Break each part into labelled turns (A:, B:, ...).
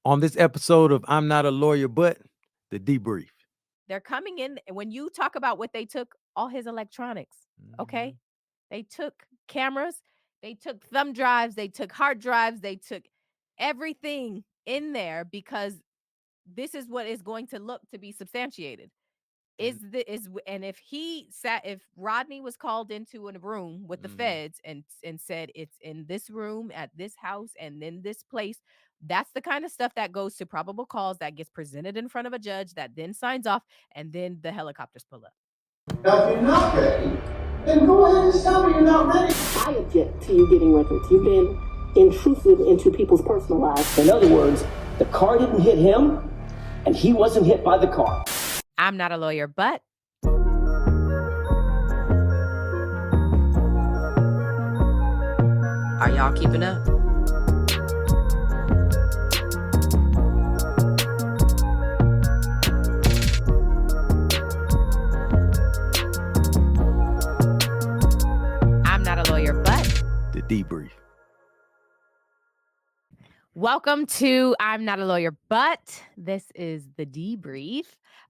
A: On this episode of I'm Not a Lawyer, but the Debrief.
B: They're coming in. When you talk about what they took, all his electronics, okay? They took cameras, they took thumb drives, they took hard drives, they took everything in there because this is what is going to look to be substantiated. And if Rodney was called into a room with the feds and said it's in this room at this house and in this place, that's the kind of stuff that goes to probable cause that gets presented in front of a judge that then signs off, and then the helicopters pull up.
C: Now, if you're not ready, then go ahead and just tell me you're not ready.
D: I object to you getting records. You've been intrusive into people's personal lives.
E: In other words, the car didn't hit him, and he wasn't hit by the car.
B: I'm not a lawyer, but are y'all keeping up? I'm not a lawyer, but
A: The Debrief.
B: Welcome to I'm Not a Lawyer, but this is the Debrief.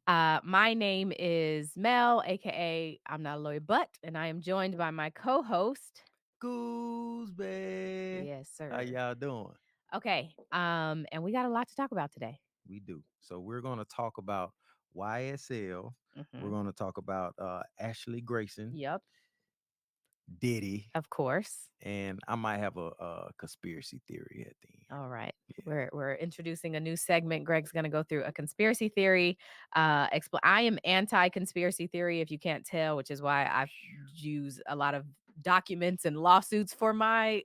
B: My name is Mel, aka I'm Not a Lawyer, but, and I am joined by my co-host,
A: Goosebay.
B: Yes, sir.
A: How y'all doing?
B: Okay, and we got a lot to talk about today.
A: We do. So we're going to talk about YSL. We're going to talk about Ashley Grayson,
B: Yep,
A: Diddy,
B: of course.
A: and I might have a conspiracy theory at the end.
B: All right. We're introducing a new segment. Greg's going to go through a conspiracy theory. I am anti-conspiracy theory, if you can't tell, which is why I use a lot of documents and lawsuits for my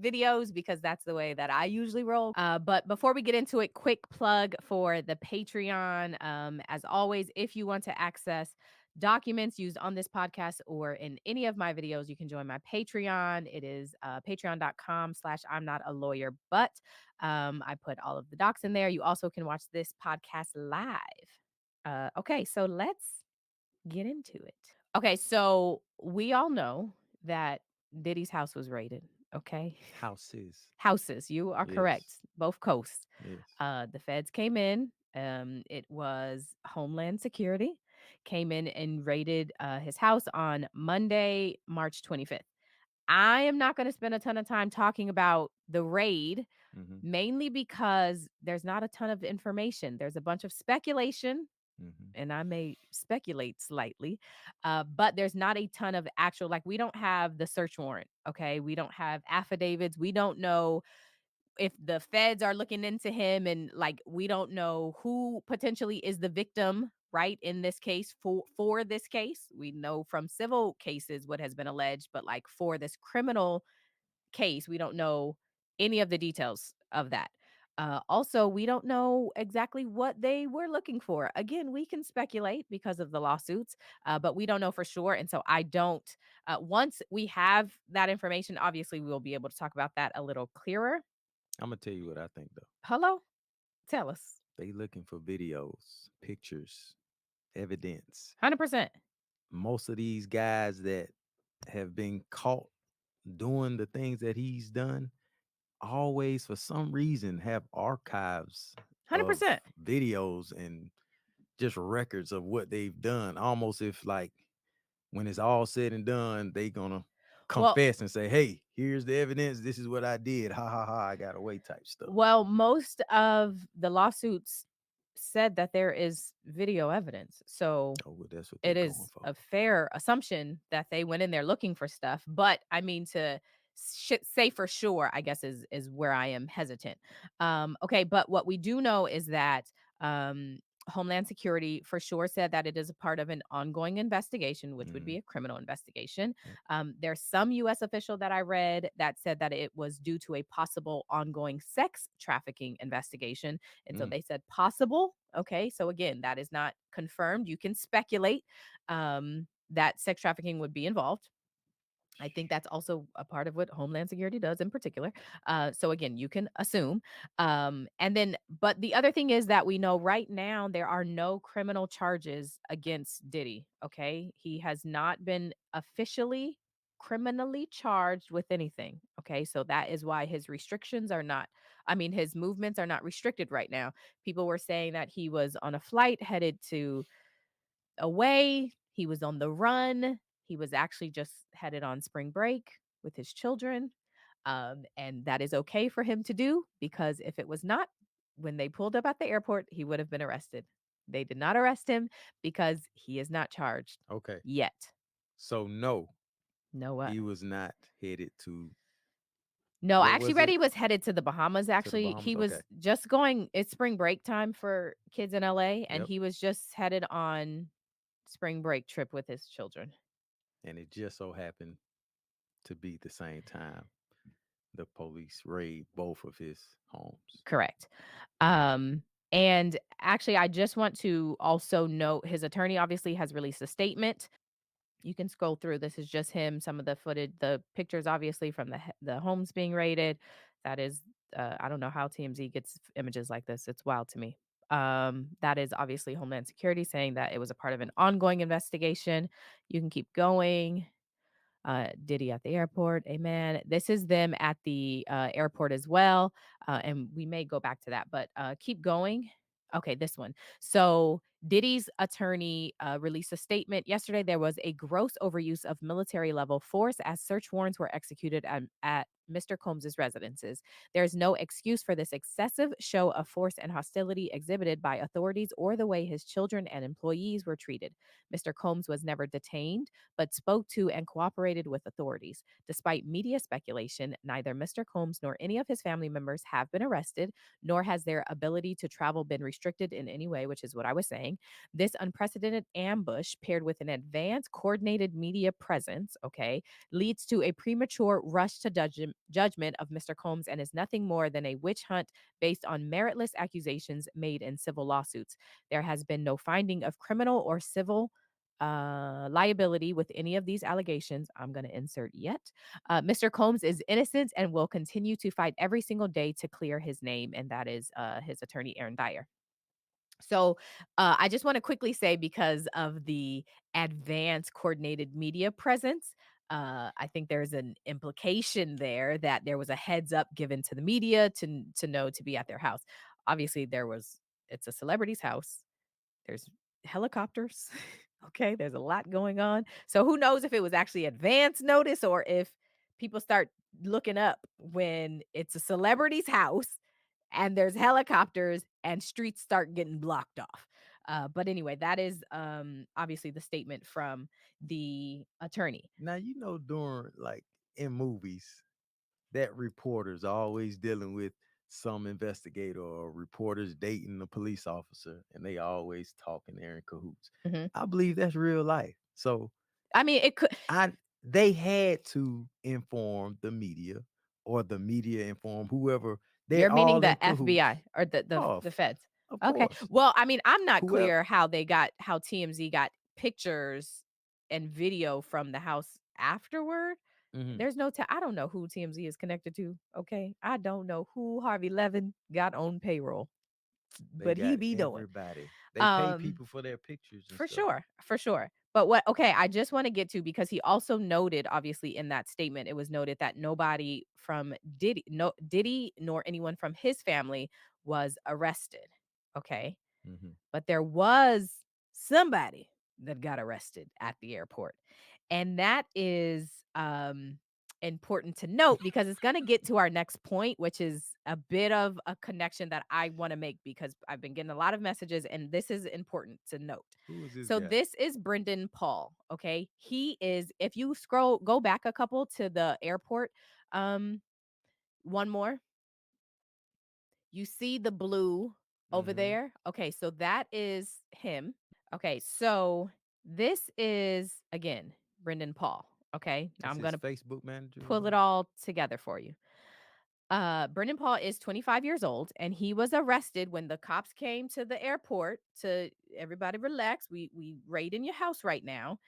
B: videos, because that's the way that I usually roll. But before we get into it, quick plug for the Patreon. As always, if you want to access documents used on this podcast or in any of my videos, you can join my Patreon. It is patreon.com/I'm not a lawyer, but I put all of the docs in there. You also can watch this podcast live. Okay, so let's get into it. Okay, so we all know that Diddy's house was raided. Okay, houses. You are correct. Both coasts.
A: Yes.
B: The feds came in. It was Homeland Security came in and raided his house on Monday, March 25th. I am not going to spend a ton of time talking about the raid, mainly because there's not a ton of information. There's a bunch of speculation, and I may speculate slightly, but there's not a ton of actual, like, we don't have the search warrant, okay? We don't have affidavits. We don't know if the feds are looking into him, and like we don't know who potentially is the victim, right, in this case. For this case, we know from civil cases what has been alleged, but like for this criminal case, we don't know any of the details of that. Also, we don't know exactly what they were looking for. Again, we can speculate because of the lawsuits, but we don't know for sure. And so I don't, once we have that information, obviously we will be able to talk about that a little clearer.
A: I'm going to tell you what I think, though.
B: Hello? Tell us.
A: They looking for videos, pictures, evidence.
B: 100%.
A: Most of these guys that have been caught doing the things that he's done always, for some reason, have archives
B: 100%.
A: of videos and just records of what they've done. Almost if, like, when it's all said and done, they gonna confess and say, hey, here's the evidence. This is what I did. Ha ha ha. I got away type stuff.
B: Well, most of the lawsuits said that there is video evidence. So
A: That's what
B: it is a fair assumption that they went in there looking for stuff. But I mean, to say for sure, I guess is where I am hesitant. Okay, but what we do know is that Homeland Security for sure said that it is a part of an ongoing investigation, which would be a criminal investigation. There's some U.S. official that I read that said that it was due to a possible ongoing sex trafficking investigation. And so they said possible. Okay, so again, that is not confirmed. You can speculate that sex trafficking would be involved. I think that's also a part of what Homeland Security does in particular. So again, you can assume. And then, but the other thing is that we know right now there are no criminal charges against Diddy. Okay. He has not been officially criminally charged with anything. Okay. So that is why his restrictions are not I mean, his movements are not restricted right now. People were saying that he was on a flight headed to away. He was on the run. He was actually just headed on spring break with his children. And that is okay for him to do, because if it was not, when they pulled up at the airport, he would have been arrested. They did not arrest him because he is not charged
A: Okay.
B: yet.
A: So no,
B: No what?
A: he was not headed to
B: No, I
A: what
B: actually
A: was
B: read
A: it?
B: he was headed to the Bahamas.
A: To the
B: Actually, he
A: Bahamas. Okay.
B: was just going. It's spring break time for kids in LA, and
A: Yep.
B: he was just headed on spring break trip with his children.
A: And it just so happened to be the same time the police raid both of his homes.
B: Correct. And actually, I just want to also note his attorney obviously has released a statement. You can scroll through. This is just him. Some of the footage, the pictures, obviously from the homes being raided. That is, I don't know how TMZ gets images like this. It's wild to me. That is obviously Homeland Security saying that it was a part of an ongoing investigation. You can keep going. Diddy at the airport. Amen. This is them at the airport as well. And we may go back to that, but keep going. Okay, this one. So Diddy's attorney released a statement yesterday. There was a gross overuse of military level force as search warrants were executed at Mr. Combs's residences. There is no excuse for this excessive show of force and hostility exhibited by authorities or the way his children and employees were treated. Mr. Combs was never detained, but spoke to and cooperated with authorities. Despite media speculation, neither Mr. Combs nor any of his family members have been arrested, nor has their ability to travel been restricted in any way, which is what I was saying. This unprecedented ambush, paired with an advanced coordinated media presence, leads to a premature rush to judgment of Mr. Combs and is nothing more than a witch hunt based on meritless accusations made in civil lawsuits. There has been no finding of criminal or civil liability with any of these allegations. I'm going to insert yet. Mr. Combs is innocent and will continue to fight every single day to clear his name. And that is his attorney, Aaron Dyer. So I just want to quickly say, because of the advanced coordinated media presence, I think there's an implication there that there was a heads up given to the media to know to be at their house. Obviously, it's a celebrity's house. There's helicopters. Okay, there's a lot going on. So who knows if it was actually advance notice or if people start looking up when it's a celebrity's house and there's helicopters and streets start getting blocked off. But anyway, that is obviously the statement from the attorney.
A: Now, during like in movies, that reporters are always dealing with some investigator or reporters dating a police officer, and they always talking there in cahoots.
B: Mhm.
A: I believe that's real life. So
B: I mean, it could.
A: they had to inform the media, or the media inform whoever. They're
B: You're meaning
A: all in
B: the
A: cahoots.
B: FBI or the feds?
A: Of
B: Okay.
A: course.
B: Well, I mean, I'm not
A: Whoever.
B: clear how TMZ got pictures and video from the house afterward.
A: Mhm.
B: There's no I don't know who TMZ is connected to. Okay. I don't know who Harvey Levin got on payroll,
A: They
B: but he
A: got
B: be doing.
A: everybody. They pay
B: Um
A: people for their pictures and
B: for
A: stuff.
B: sure. For sure. But I just want to get to, because he also noted, obviously, in that statement, it was noted that nobody from Diddy nor anyone from his family was arrested. Okay.
A: Mhm.
B: But there was somebody that got arrested at the airport. And that is important to note, because it's going to get to our next point, which is a bit of a connection that I want to make, because I've been getting a lot of messages and this is important to note.
A: Who is this
B: So
A: guy?
B: this is Brendan Paul. Okay. He is, if you go back a couple to the airport, one more. You see the blue over
A: Mhm.
B: there? Okay, so that is him. Okay, so this is, again, Brendan Paul. Okay, now
A: That's
B: I'm
A: his
B: going to
A: Facebook manager or
B: pull it
A: something?
B: all together for you. Brendan Paul is 25 years old, and he was arrested when the cops came to the airport to, everybody relax. We raid in your house right now.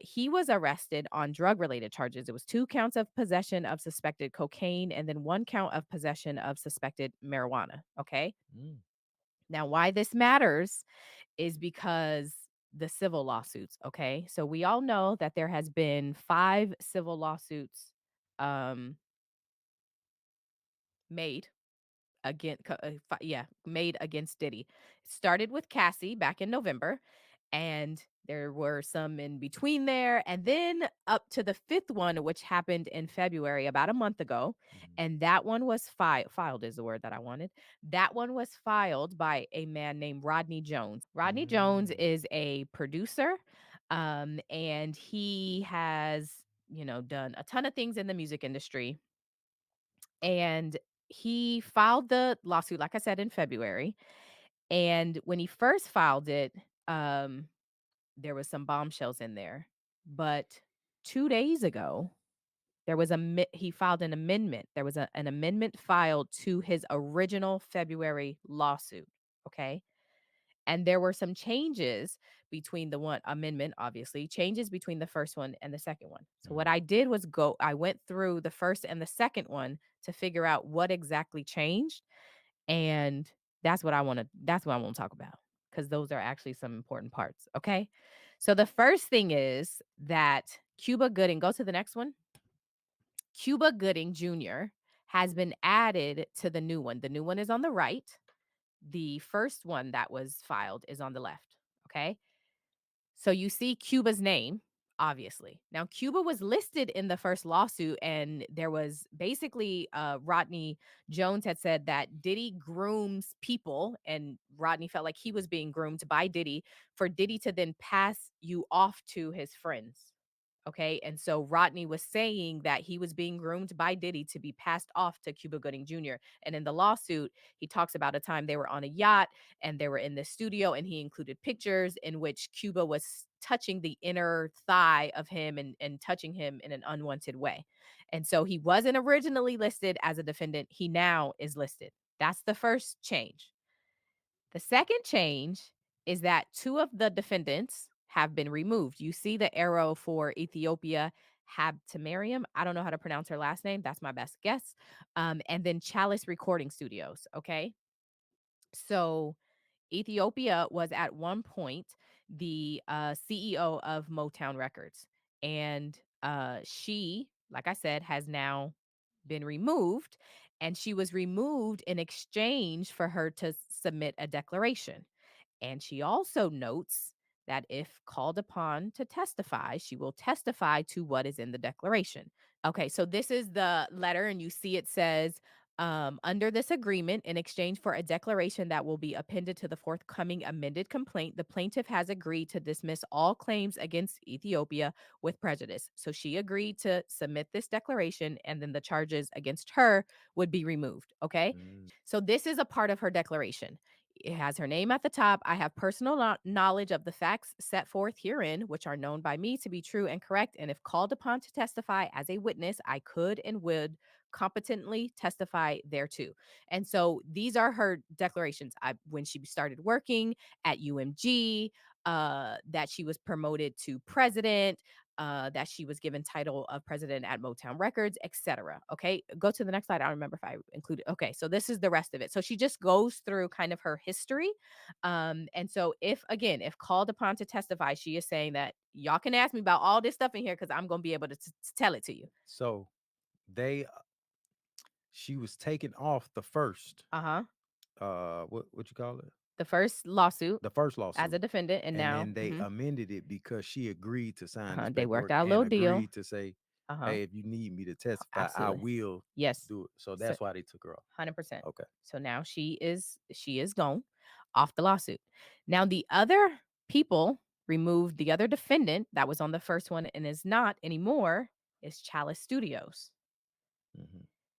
B: He was arrested on drug-related charges. It was 2 counts of possession of suspected cocaine and then 1 count of possession of suspected marijuana. Okay.
A: Mm.
B: Now, why this matters is because the civil lawsuits. Okay. So we all know that there has been 5 civil lawsuits made. made against Diddy. It started with Cassie back in November, and there were some in between there, and then up to the fifth one, which happened in February, about a month ago. And that one was filed is the word that I wanted. That one was filed by a man named Rodney Jones. Rodney Jones is a producer, and he has, done a ton of things in the music industry. And he filed the lawsuit, like I said, in February. And when he first filed it, there was some bombshells in there. But 2 days ago, he filed an amendment. There was an amendment filed to his original February lawsuit. Okay. And there were some changes between the one amendment, obviously, changes between the first one and the second one. So what I did was I went through the first and the second one to figure out what exactly changed. And that's what I want to talk about, because those are actually some important parts. Okay. So the first thing is that Cuba Gooding, go to the next one. Cuba Gooding Jr. has been added to the new one. The new one is on the right. The first one that was filed is on the left. Okay. So you see Cuba's name, obviously. Now, Cuba was listed in the first lawsuit, and there was basically Rodney Jones had said that Diddy grooms people, and Rodney felt like he was being groomed by Diddy for Diddy to then pass you off to his friends. Okay. And so Rodney was saying that he was being groomed by Diddy to be passed off to Cuba Gooding Jr. And in the lawsuit, he talks about a time they were on a yacht and they were in the studio, and he included pictures in which Cuba was touching the inner thigh of him and touching him in an unwanted way. And so he wasn't originally listed as a defendant. He now is listed. That's the first change. The second change is that two of the defendants have been removed. You see the arrow for Ethiopia Habtemariam. I don't know how to pronounce her last name. That's my best guess. And then Chalice Recording Studios. Okay. So Ethiopia was at one point the CEO of Motown Records. And she, like I said, has now been removed. And she was removed in exchange for her to submit a declaration. And she also notes that if called upon to testify, she will testify to what is in the declaration. Okay, so this is the letter, and you see it says, under this agreement, in exchange for a declaration that will be appended to the forthcoming amended complaint, the plaintiff has agreed to dismiss all claims against Ethiopia with prejudice. So she agreed to submit this declaration, and then the charges against her would be removed. Okay, so this is a part of her declaration. It has her name at the top. I have personal knowledge of the facts set forth herein, which are known by me to be true and correct. And if called upon to testify as a witness, I could and would competently testify thereto. And so these are her declarations. When she started working at UMG, that she was promoted to president, that she was given title of president at Motown Records, etc. Okay, go to the next slide. I don't remember if I included. Okay, so this is the rest of it. So she just goes through kind of her history. And so if called upon to testify, she is saying that y'all can ask me about all this stuff in here because I'm going to be able to tell it to you.
A: So she was taken off the first. What you call it?
B: The first lawsuit.
A: The first lawsuit
B: as a defendant, and now
A: then they amended it because she agreed to sign this
B: they worked
A: paperwork
B: out a little
A: and
B: deal.
A: agreed to say, hey, if you need me to testify,
B: Absolutely.
A: I will
B: Yes.
A: do it. So that's why they took her off.
B: 100%.
A: Okay.
B: So now she is gone off the lawsuit. Now the other people removed, the other defendant that was on the first one and is not anymore is Chalice Studios.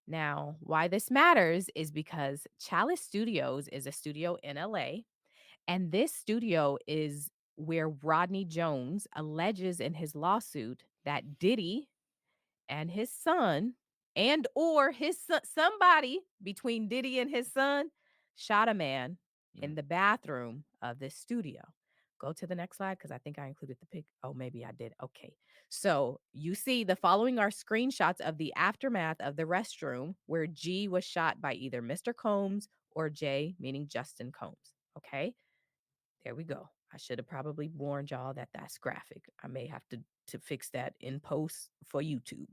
B: Now, why this matters is because Chalice Studios is a studio in LA, and this studio is where Rodney Jones alleges in his lawsuit that Diddy and his son, and or his son, somebody between Diddy and his son, shot a man in the bathroom of this studio. Go to the next slide because I think I included the pic. Oh, maybe I did. Okay. So you see the following are screenshots of the aftermath of the restroom where G was shot by either Mr. Combs or J, meaning Justin Combs. Okay. There we go. I should have probably warned y'all that that's graphic. I may have to fix that in post for YouTube.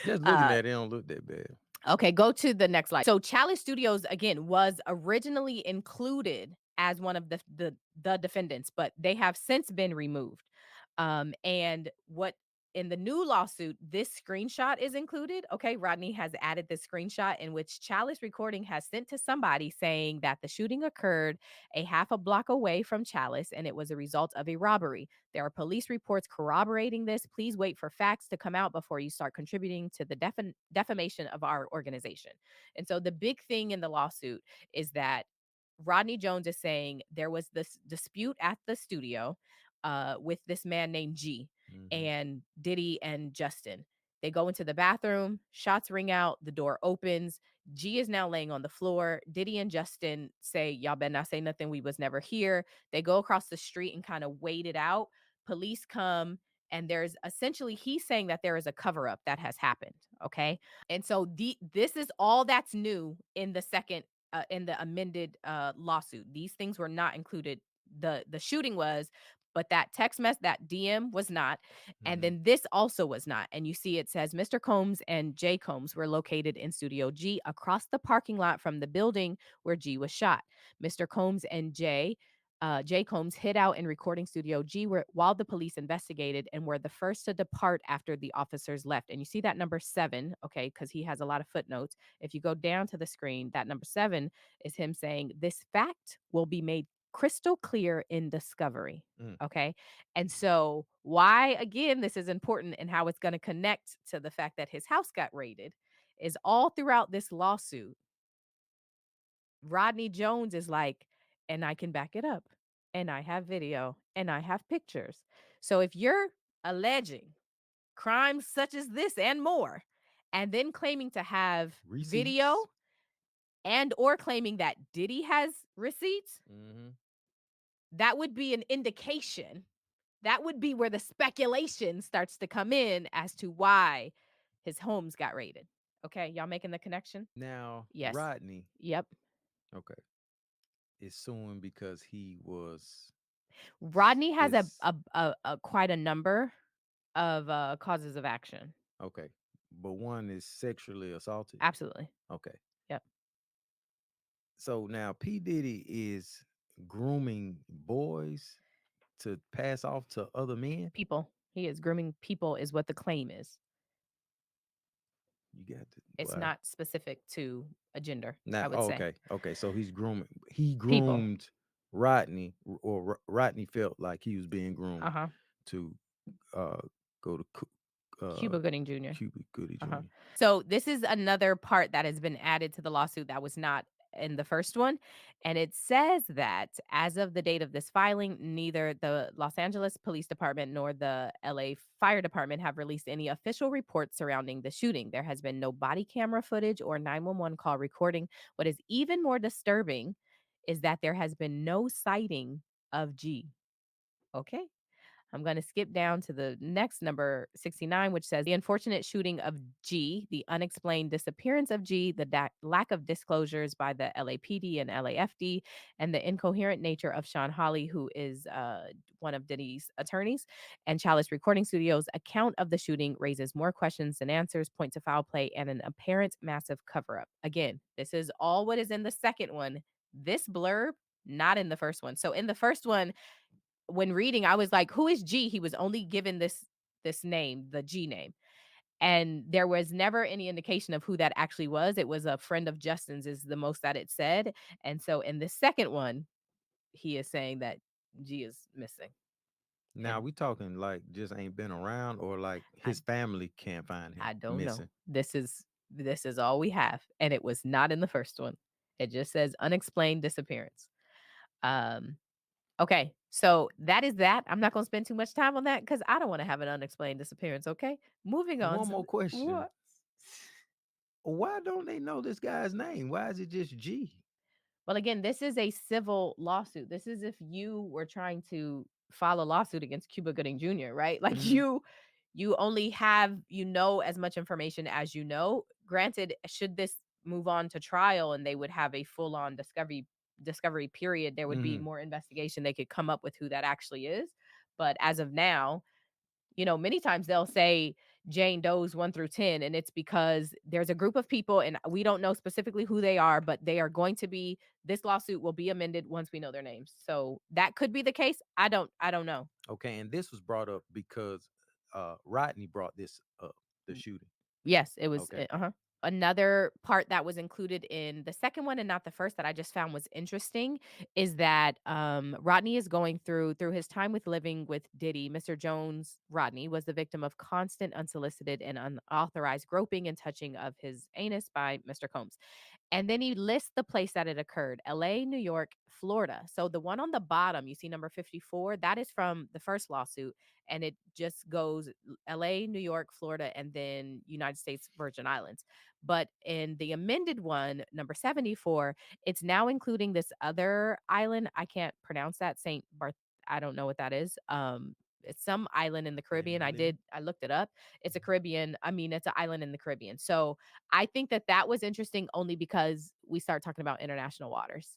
A: Just looking at it, don't look that bad.
B: Okay, go to the next slide. So Chalice Studios, again, was originally included as one of the defendants, but they have since been removed. And what in the new lawsuit, this screenshot is included. Okay, Rodney has added this screenshot in which Chalice Recording has sent to somebody saying that the shooting occurred a half a block away from Chalice and it was a result of a robbery. There are police reports corroborating this. Please wait for facts to come out before you start contributing to the defamation of our organization. And so the big thing in the lawsuit is that Rodney Jones is saying there was this dispute at the studio with this man named G and Diddy and Justin. They go into the bathroom, shots ring out, the door opens. G is now laying on the floor. Diddy and Justin say, y'all better not say nothing. We was never here. They go across the street and kind of wait it out. Police come, and there's essentially, he's saying that there is a cover up that has happened. Okay. And so this is all that's new in the second, in the amended lawsuit. These things were not included. The shooting was, but that text message, that DM was not. And then this also was not. And you see it says Mr. Combs and Jay Combs were located in Studio G across the parking lot from the building where G was shot. Mr. Combs and Jay Combs hid out in recording Studio G while the police investigated and were the first to depart after the officers left. And you see that number 7, okay, because he has a lot of footnotes. If you go down to the screen, that number 7 is him saying this fact will be made crystal clear in discovery. Okay. And so why, again, this is important and how it's going to connect to the fact that his house got raided is all throughout this lawsuit. Rodney Jones is like, and I can back it up, and I have video, and I have pictures. So if you're alleging crimes such as this and more, and then claiming to have video and or claiming that Diddy has receipts, that would be an indication. That would be where the speculation starts to come in as to why his homes got raided. Okay, y'all making the connection?
A: Now,
B: Yes.
A: Rodney.
B: Yep.
A: Okay. Is suing because he was.
B: Rodney has a quite a number of causes of action.
A: Okay. But one is sexually assaulted.
B: Absolutely.
A: Okay.
B: Yep.
A: So now P. Diddy is grooming boys to pass off to other men.
B: People. He is grooming people is what the claim is.
A: You got to.
B: It's not specific to a gender.
A: Now,
B: I would say.
A: Okay. Okay. So he's grooming. He groomed people. Rodney, or Rodney felt like he was being groomed to go to
B: Cuba Gooding Jr.
A: Cuba Gooding Jr.
B: So this is another part that has been added to the lawsuit that was not in the first one. And it says that as of the date of this filing, neither the Los Angeles Police Department nor the LA Fire Department have released any official reports surrounding the shooting. There has been no body camera footage or 911 call recording. What is even more disturbing is that there has been no sighting of G. Okay. I'm going to skip down to the next number 69, which says the unfortunate shooting of G, the unexplained disappearance of G, the lack of disclosures by the LAPD and LAFD, and the incoherent nature of Sean Hawley, who is one of Diddy's attorneys, and Chalice Recording Studios' account of the shooting raises more questions than answers, point to foul play, and an apparent massive cover-up. Again, this is all what is in the second one. This blurb, not in the first one. So in the first one, when reading, I was like, who is G? He was only given this name, the G name. And there was never any indication of who that actually was. It was a friend of Justin's is the most that it said. And so in the second one, he is saying that G is missing.
A: Now we talking like just ain't been around, or like his family can't find him.
B: I don't
A: missing.
B: know. This is all we have. And it was not in the first one. It just says unexplained disappearance. Okay, so that is that. I'm not going to spend too much time on that because I don't want to have an unexplained disappearance. Okay, moving on.
A: One more question. Why don't they know this guy's name? Why is it just G?
B: Well, again, this is a civil lawsuit. This is if you were trying to file a lawsuit against Cuba Gooding Jr., right? Like you only have, as much information as you know. Granted, should this move on to trial and they would have a full-on discovery period, there would be more investigation. They could come up with who that actually is. But as of now, Many times they'll say Jane Doe's 1 through 10, and it's because there's a group of people, and we don't know specifically who they are, but they are going to be. This lawsuit will be amended once we know their names. So that could be the case. I don't know.
A: Okay, and this was brought up because Rodney brought this up, the shooting.
B: Yes, it was.
A: Okay.
B: Another part that was included in the second one and not the first that I just found was interesting is that Rodney is going through his time with living with Diddy. Mr. Jones, Rodney, was the victim of constant unsolicited and unauthorized groping and touching of his anus by Mr. Combs. And then he lists the place that it occurred: LA, New York, Florida. So the one on the bottom, you see number 54, that is from the first lawsuit. And it just goes LA, New York, Florida, and then United States Virgin Islands. But in the amended one, number 74, it's now including this other island. I can't pronounce that. St. Barth. I don't know what that is. It's some island in the Caribbean. I looked it up. It's a Caribbean. It's an island in the Caribbean. So I think that was interesting only because we start talking about international waters.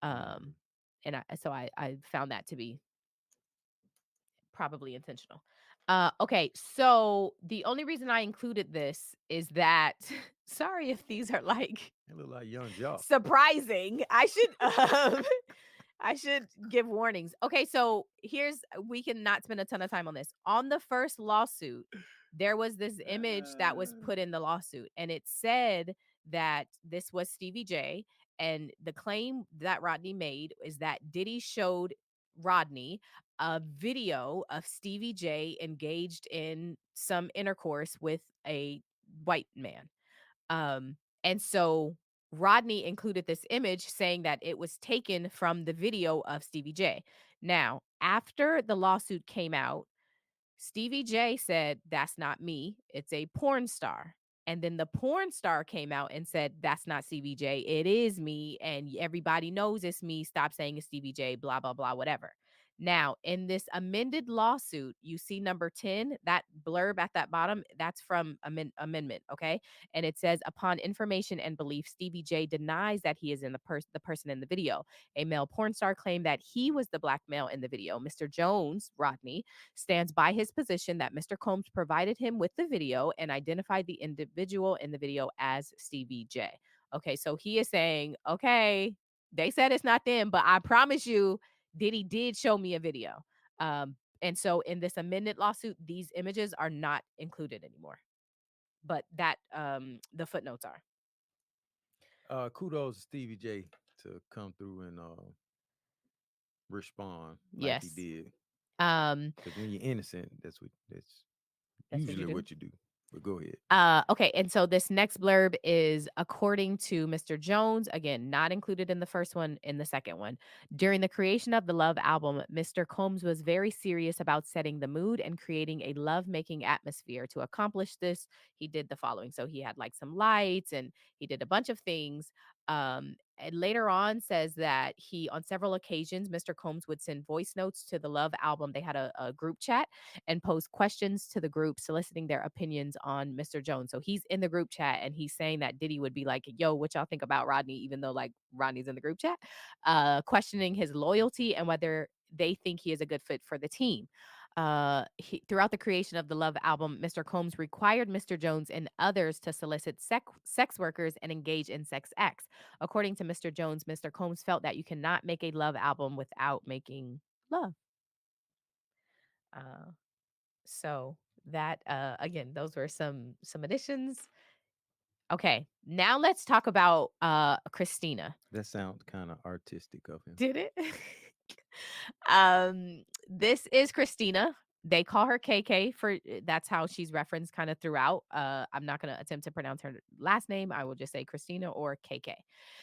B: And I found that to be probably intentional. Okay, so the only reason I included this is that sorry if these are like
A: They look like young Jock.
B: surprising. I should give warnings. Okay, so we can not spend a ton of time on this. On the first lawsuit, there was this image that was put in the lawsuit, and it said that this was Stevie J. And the claim that Rodney made is that Diddy showed Rodney a video of Stevie J engaged in some intercourse with a white man. And so Rodney included this image saying that it was taken from the video of Stevie J. Now, after the lawsuit came out, Stevie J said, "That's not me. It's a porn star." And then the porn star came out and said, "That's not Stevie J. It is me. And everybody knows it's me. Stop saying it's Stevie J, blah, blah, blah, whatever." Now, in this amended lawsuit, you see number 10, that blurb at that bottom, that's from amendment, okay? And it says, "Upon information and belief, Stevie J denies that he is the person in the video. A male porn star claimed that he was the black male in the video. Mr. Jones, Rodney, stands by his position that Mr. Combs provided him with the video and identified the individual in the video as Stevie J." Okay, so he is saying, okay, they said it's not them, but I promise you, Diddy did show me a video. And so in this amended lawsuit, these images are not included anymore. But that the footnotes are.
A: Kudos to Stevie J to come through and respond like he did. Because when you're innocent, that's usually what you do. But go ahead.
B: Okay, and so this next blurb is according to Mr. Jones, again, not included in the first one, in the second one. "During the creation of the Love album, Mr. Combs was very serious about setting the mood and creating a love-making atmosphere. To accomplish this, he did the following." So he had like some lights and he did a bunch of things. And later on says that on several occasions, Mr. Combs would send voice notes to the Love album. They had a group chat and pose questions to the group, soliciting their opinions on Mr. Jones. So he's in the group chat and he's saying that Diddy would be like, "Yo, what y'all think about Rodney?" Even though like Rodney's in the group chat, questioning his loyalty and whether they think he is a good fit for the team. Throughout the creation of the Love album, Mr. Combs required Mr. Jones and others to solicit sex workers and engage in sex acts. According to Mr. Jones, Mr. Combs felt that you cannot make a love album without making love. So that again, those were some additions. Okay, now let's talk about Christina.
A: That sounds kind of artistic of him.
B: Did it? This is Christina. They call her KK that's how she's referenced kind of throughout. I'm not going to attempt to pronounce her last name. I will just say Christina or KK.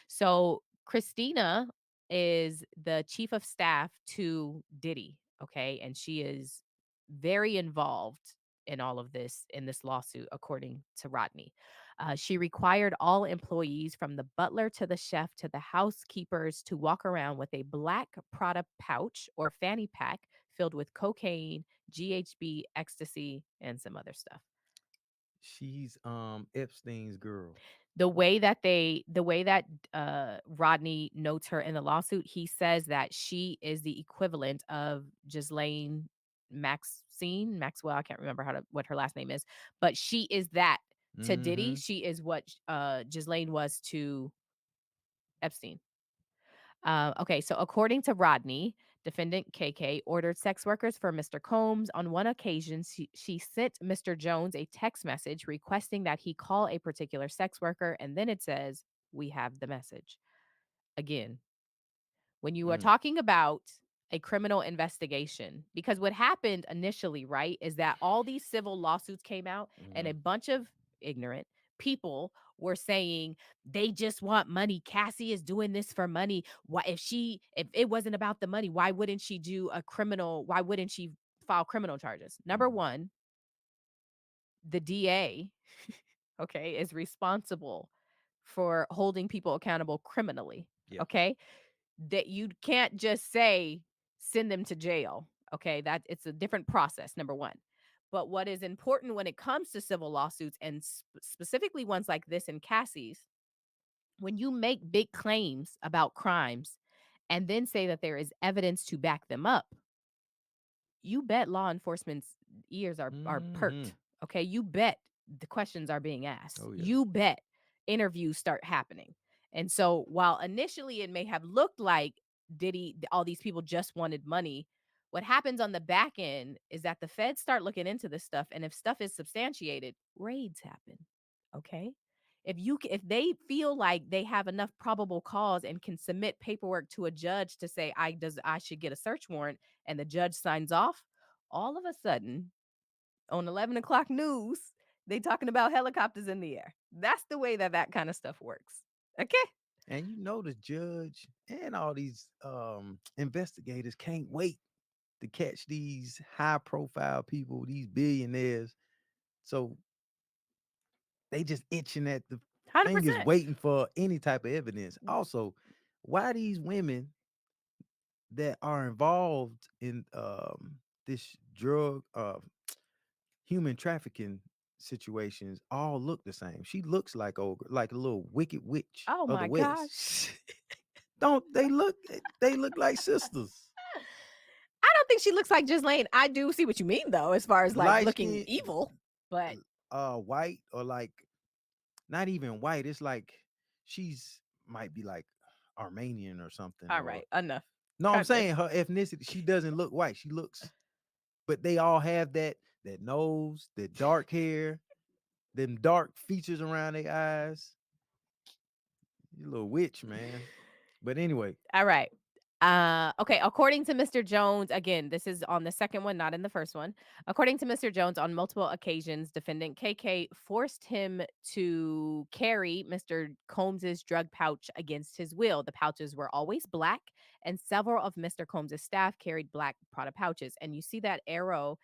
B: So Christina is the chief of staff to Diddy. Okay. And she is very involved in all of this, in this lawsuit, according to Rodney. She required all employees, from the butler to the chef to the housekeepers, to walk around with a black Prada pouch or fanny pack filled with cocaine, GHB, ecstasy, and some other stuff.
A: She's Epstein's girl.
B: The way that Rodney notes her in the lawsuit, he says that she is the equivalent of Ghislaine Maxwell. I can't remember what her last name is, but she is that to Diddy. She is what Ghislaine was to Epstein. Okay, so according to Rodney, defendant KK ordered sex workers for Mr. Combs. On one occasion, she sent Mr. Jones a text message requesting that he call a particular sex worker, and then it says, "We have the message." Again, when you are talking about a criminal investigation, because what happened initially, right, is that all these civil lawsuits came out and a bunch of ignorant people were saying they just want money. Cassie is doing this for money. Why, if it wasn't about the money, why wouldn't she why wouldn't she file criminal charges? Number one, the DA, okay, is responsible for holding people accountable criminally.
A: Yeah.
B: Okay. That you can't just say send them to jail. Okay, that it's a different process, number one. But what is important when it comes to civil lawsuits, and specifically ones like this in Cassie's, when you make big claims about crimes and then say that there is evidence to back them up, you bet law enforcement's ears are perked. Okay, you bet the questions are being asked.
A: Oh, yeah.
B: You bet interviews start happening. And so while initially it may have looked like Diddy, all these people just wanted money, what happens on the back end is that the feds start looking into this stuff, and if stuff is substantiated, raids happen. Okay, if they feel like they have enough probable cause and can submit paperwork to a judge to say I should get a search warrant, and the judge signs off, all of a sudden on 11 o'clock news, they talking about helicopters in the air. That's the way that kind of stuff works. Okay.
A: And the judge and all these investigators can't wait to catch these high profile people, these billionaires. So they just itching at the
B: 100%.
A: fingers, waiting for any type of evidence. Also, why these women that are involved in this drug human trafficking situations all look the same? She looks like a little wicked witch
B: Oh
A: of the
B: my
A: West.
B: gosh.
A: Don't they look like sisters?
B: I don't think she looks like Ghislaine. I do see what you mean, though, as far as like
A: Light
B: looking
A: skin,
B: evil, but
A: white, or like not even white. It's like she's might be like Armenian or something.
B: all right, enough.
A: No, I'm
B: Cut this.
A: saying her ethnicity. She doesn't look white. She looks, but they all have that nose, the dark hair, them dark features around their eyes. You little witch, man. But anyway.
B: All right. Okay. According to Mr. Jones, again, this is on the second one, not in the first one. According to Mr. Jones, on multiple occasions, defendant KK forced him to carry Mr. Combs's drug pouch against his will. The pouches were always black, and several of Mr. Combs's staff carried black Prada pouches. And you see that arrow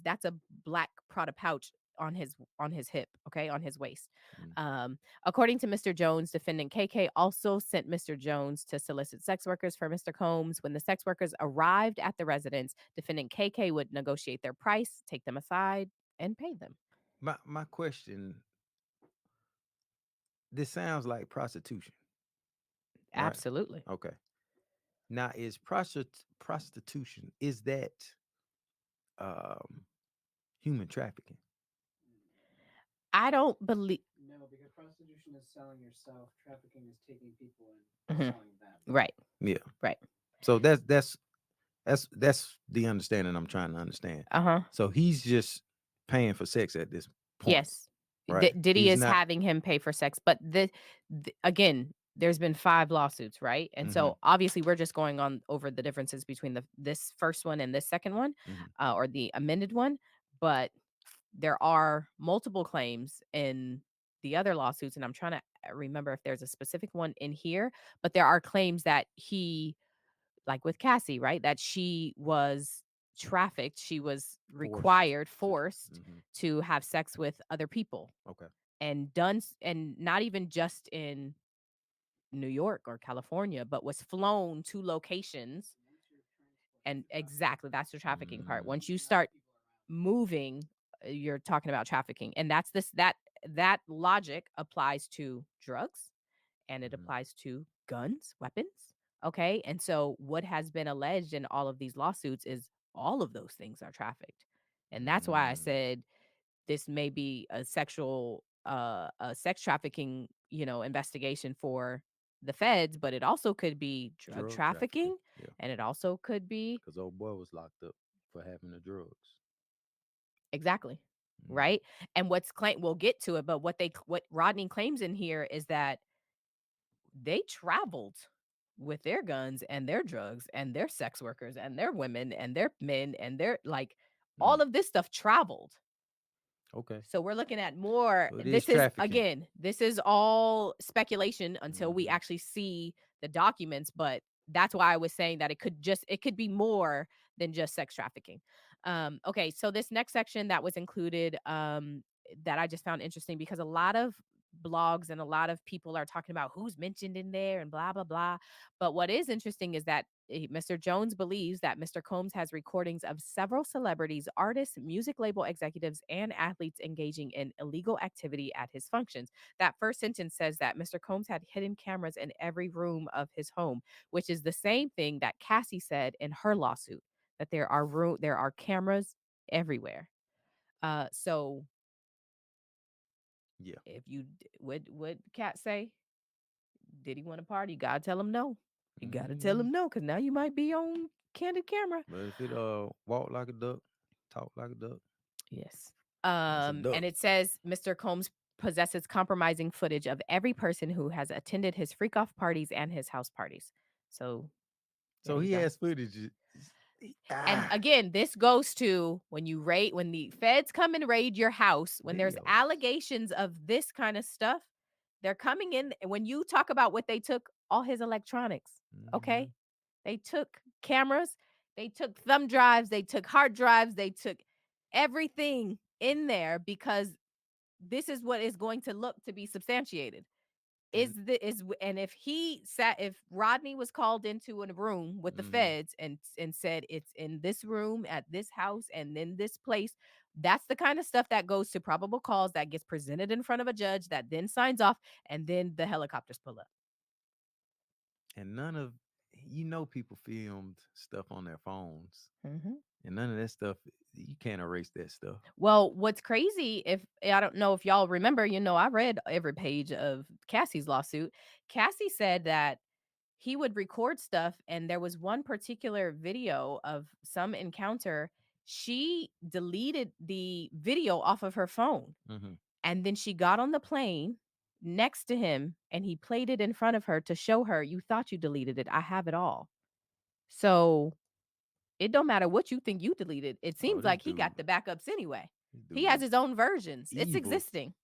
B: that's a black Prada pouch on his hip, okay, on his waist. According to Mr. Jones, defendant KK also sent Mr. Jones to solicit sex workers for Mr. Combs. When the sex workers arrived at the residence, defendant KK would negotiate their price, take them aside, and pay them.
A: My question, this sounds like prostitution. Right?
B: Absolutely.
A: Okay. Now, is prostitution, is that human trafficking?
B: I don't believe.
F: No, because prostitution is selling yourself. Trafficking is taking people and selling them.
B: Right.
A: Yeah.
B: Right.
A: So that's the understanding I'm trying to understand. So he's just paying for sex at this point.
B: Yes.
A: Right.
B: Diddy is having him pay for sex, but again, there's been 5 lawsuits, right? And so obviously we're just going on over the differences between this first one and this second one, or the amended one, but there are multiple claims in the other lawsuits, and I'm trying to remember if there's a specific one in here, but there are claims that he, like with Cassie, right, that she was trafficked, she was forced to have sex with other people.
A: Okay.
B: And done, and not even just in New York or California, but was flown to locations. And exactly, that's the trafficking part. Once you start moving, you're talking about trafficking. And that's that logic applies to drugs, and it applies to guns, weapons. Okay. And so what has been alleged in all of these lawsuits is all of those things are trafficked. And that's why I
A: Mm.
B: said this may be a sex trafficking, investigation for the feds, but it also could be drug trafficking,
A: Yeah,
B: and it also could be
A: because old boy was locked up for having the drugs.
B: exactly
A: Mm.
B: right. And what's claimed, we'll get to it, but what Rodney claims in here is that they traveled with their guns and their drugs and their sex workers and their women and their men and their all of this stuff traveled.
A: Okay.
B: So we're looking at more.
A: So it is
B: This is,
A: trafficking.
B: again, this is all speculation until we
A: Mhm.
B: actually see the documents, but that's why I was saying that it could be more than just sex trafficking. Okay, so this next section that was included, that I just found interesting, because a lot of blogs and a lot of people are talking about who's mentioned in there and blah blah blah. But what is interesting is that Mr. Jones believes that Mr. Combs has recordings of several celebrities, artists, music label executives, and athletes engaging in illegal activity at his functions. That first sentence says that Mr. Combs had hidden cameras in every room of his home, which is the same thing that Cassie said in her lawsuit, that there are cameras everywhere. So
A: Yeah.
B: if you what Cat say? Did he want to party? You gotta tell him no. You gotta tell him no, because now you might be on candid camera.
A: But if it walk like a duck, talk like a duck.
B: Yes.
A: That's a duck.
B: And it says Mr. Combs possesses compromising footage of every person who has attended his freak off parties and his house parties. So there you
A: he
B: go.
A: has footage.
B: And again, this goes to when the feds come and raid your house, when there's
A: Videos.
B: allegations of this kind of stuff, they're coming in. When you talk about what they took, all his electronics, okay? They took cameras, they took thumb drives, they took hard drives, they took everything in there, because this is what is going to look to be substantiated. And if Rodney was called into a room with the feds and said it's in this room at this house and in this place, that's the kind of stuff that goes to probable cause, that gets presented in front of a judge, that then signs off, and then the helicopters pull up.
A: And none of people filmed stuff on their phones,
B: Mm-hmm.
A: and none of that stuff, you can't erase that stuff.
B: Well, what's crazy, if I don't know if y'all remember, I read every page of Cassie's lawsuit. Cassie said that he would record stuff, and there was one particular video of some encounter. She deleted the video off of her phone, and then she got on the plane next to him, and he played it in front of her to show her, you thought you deleted it, I have it all. So it don't matter what you think you deleted. It seems like he got the backups anyway. He has his own versions. It's
A: evil.
B: existing.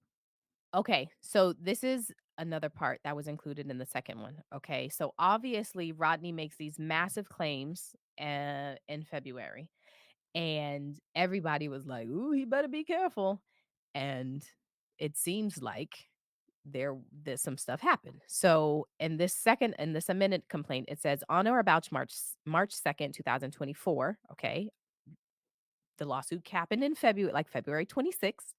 B: Okay, so this is another part that was included in the second one. Okay, so obviously Rodney makes these massive claims in February, and everybody was like, "Ooh, he better be careful." And it seems like there's some stuff happened. So in this amended complaint, it says on or about March 2nd, 2024. Okay, the lawsuit happened in February 26th.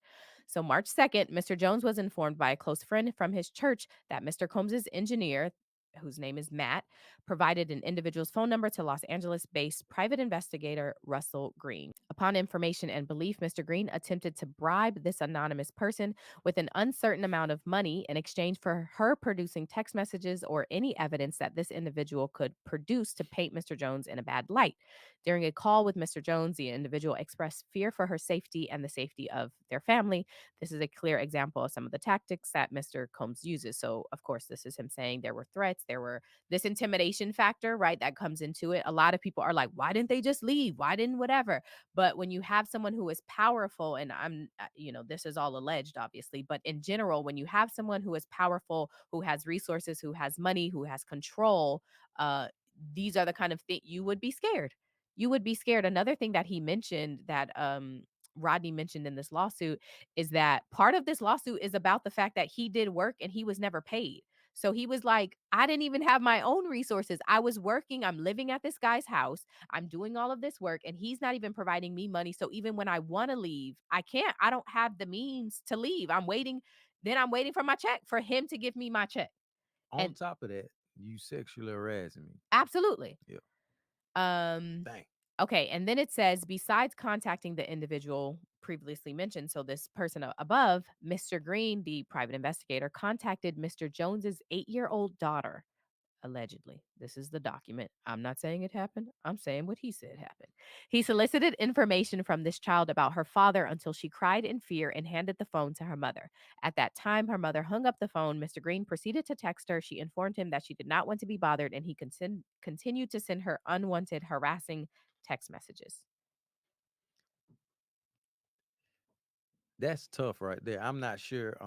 B: So March 2nd, Mr. Jones was informed by a close friend from his church that Mr. Combs's engineer, whose name is Matt, provided an individual's phone number to Los Angeles-based private investigator Russell Green. Upon information and belief, Mr. Green attempted to bribe this anonymous person with an uncertain amount of money in exchange for her producing text messages or any evidence that this individual could produce to paint Mr. Jones in a bad light. During a call with Mr. Jones, the individual expressed fear for her safety and the safety of their family. This is a clear example of some of the tactics that Mr. Combs uses. So, of course, this is him saying there were threats, there were this intimidation factor, right, that comes into it. A lot of people are like, why didn't they just leave? Why didn't whatever? But when you have someone who is powerful, and this is all alleged, obviously, but in general, when you have someone who is powerful, who has resources, who has money, who has control, these are the kind of thing you would be scared. You would be scared. Another thing that he mentioned that Rodney mentioned in this lawsuit is that part of this lawsuit is about the fact that he did work and he was never paid. So he was like, I didn't even have my own resources. I was working. I'm living at this guy's house. I'm doing all of this work and he's not even providing me money. So even when I want to leave, I can't. I don't have the means to leave. I'm waiting. Then I'm waiting for my check, for him to give me my check.
A: On top of that, you sexually harassing me.
B: Absolutely.
A: Yeah.
B: Dang. Okay, and then it says, besides contacting the individual previously mentioned, so this person above, Mr. Green, the private investigator, contacted Mr. Jones's 8-year-old daughter. Allegedly. This is the document. I'm not saying it happened. I'm saying what he said happened. He solicited information from this child about her father until she cried in fear and handed the phone to her mother. At that time, her mother hung up the phone. Mr. Green proceeded to text her. She informed him that she did not want to be bothered, and he continued to send her unwanted, harassing text messages.
A: That's tough right there. I'm not sure.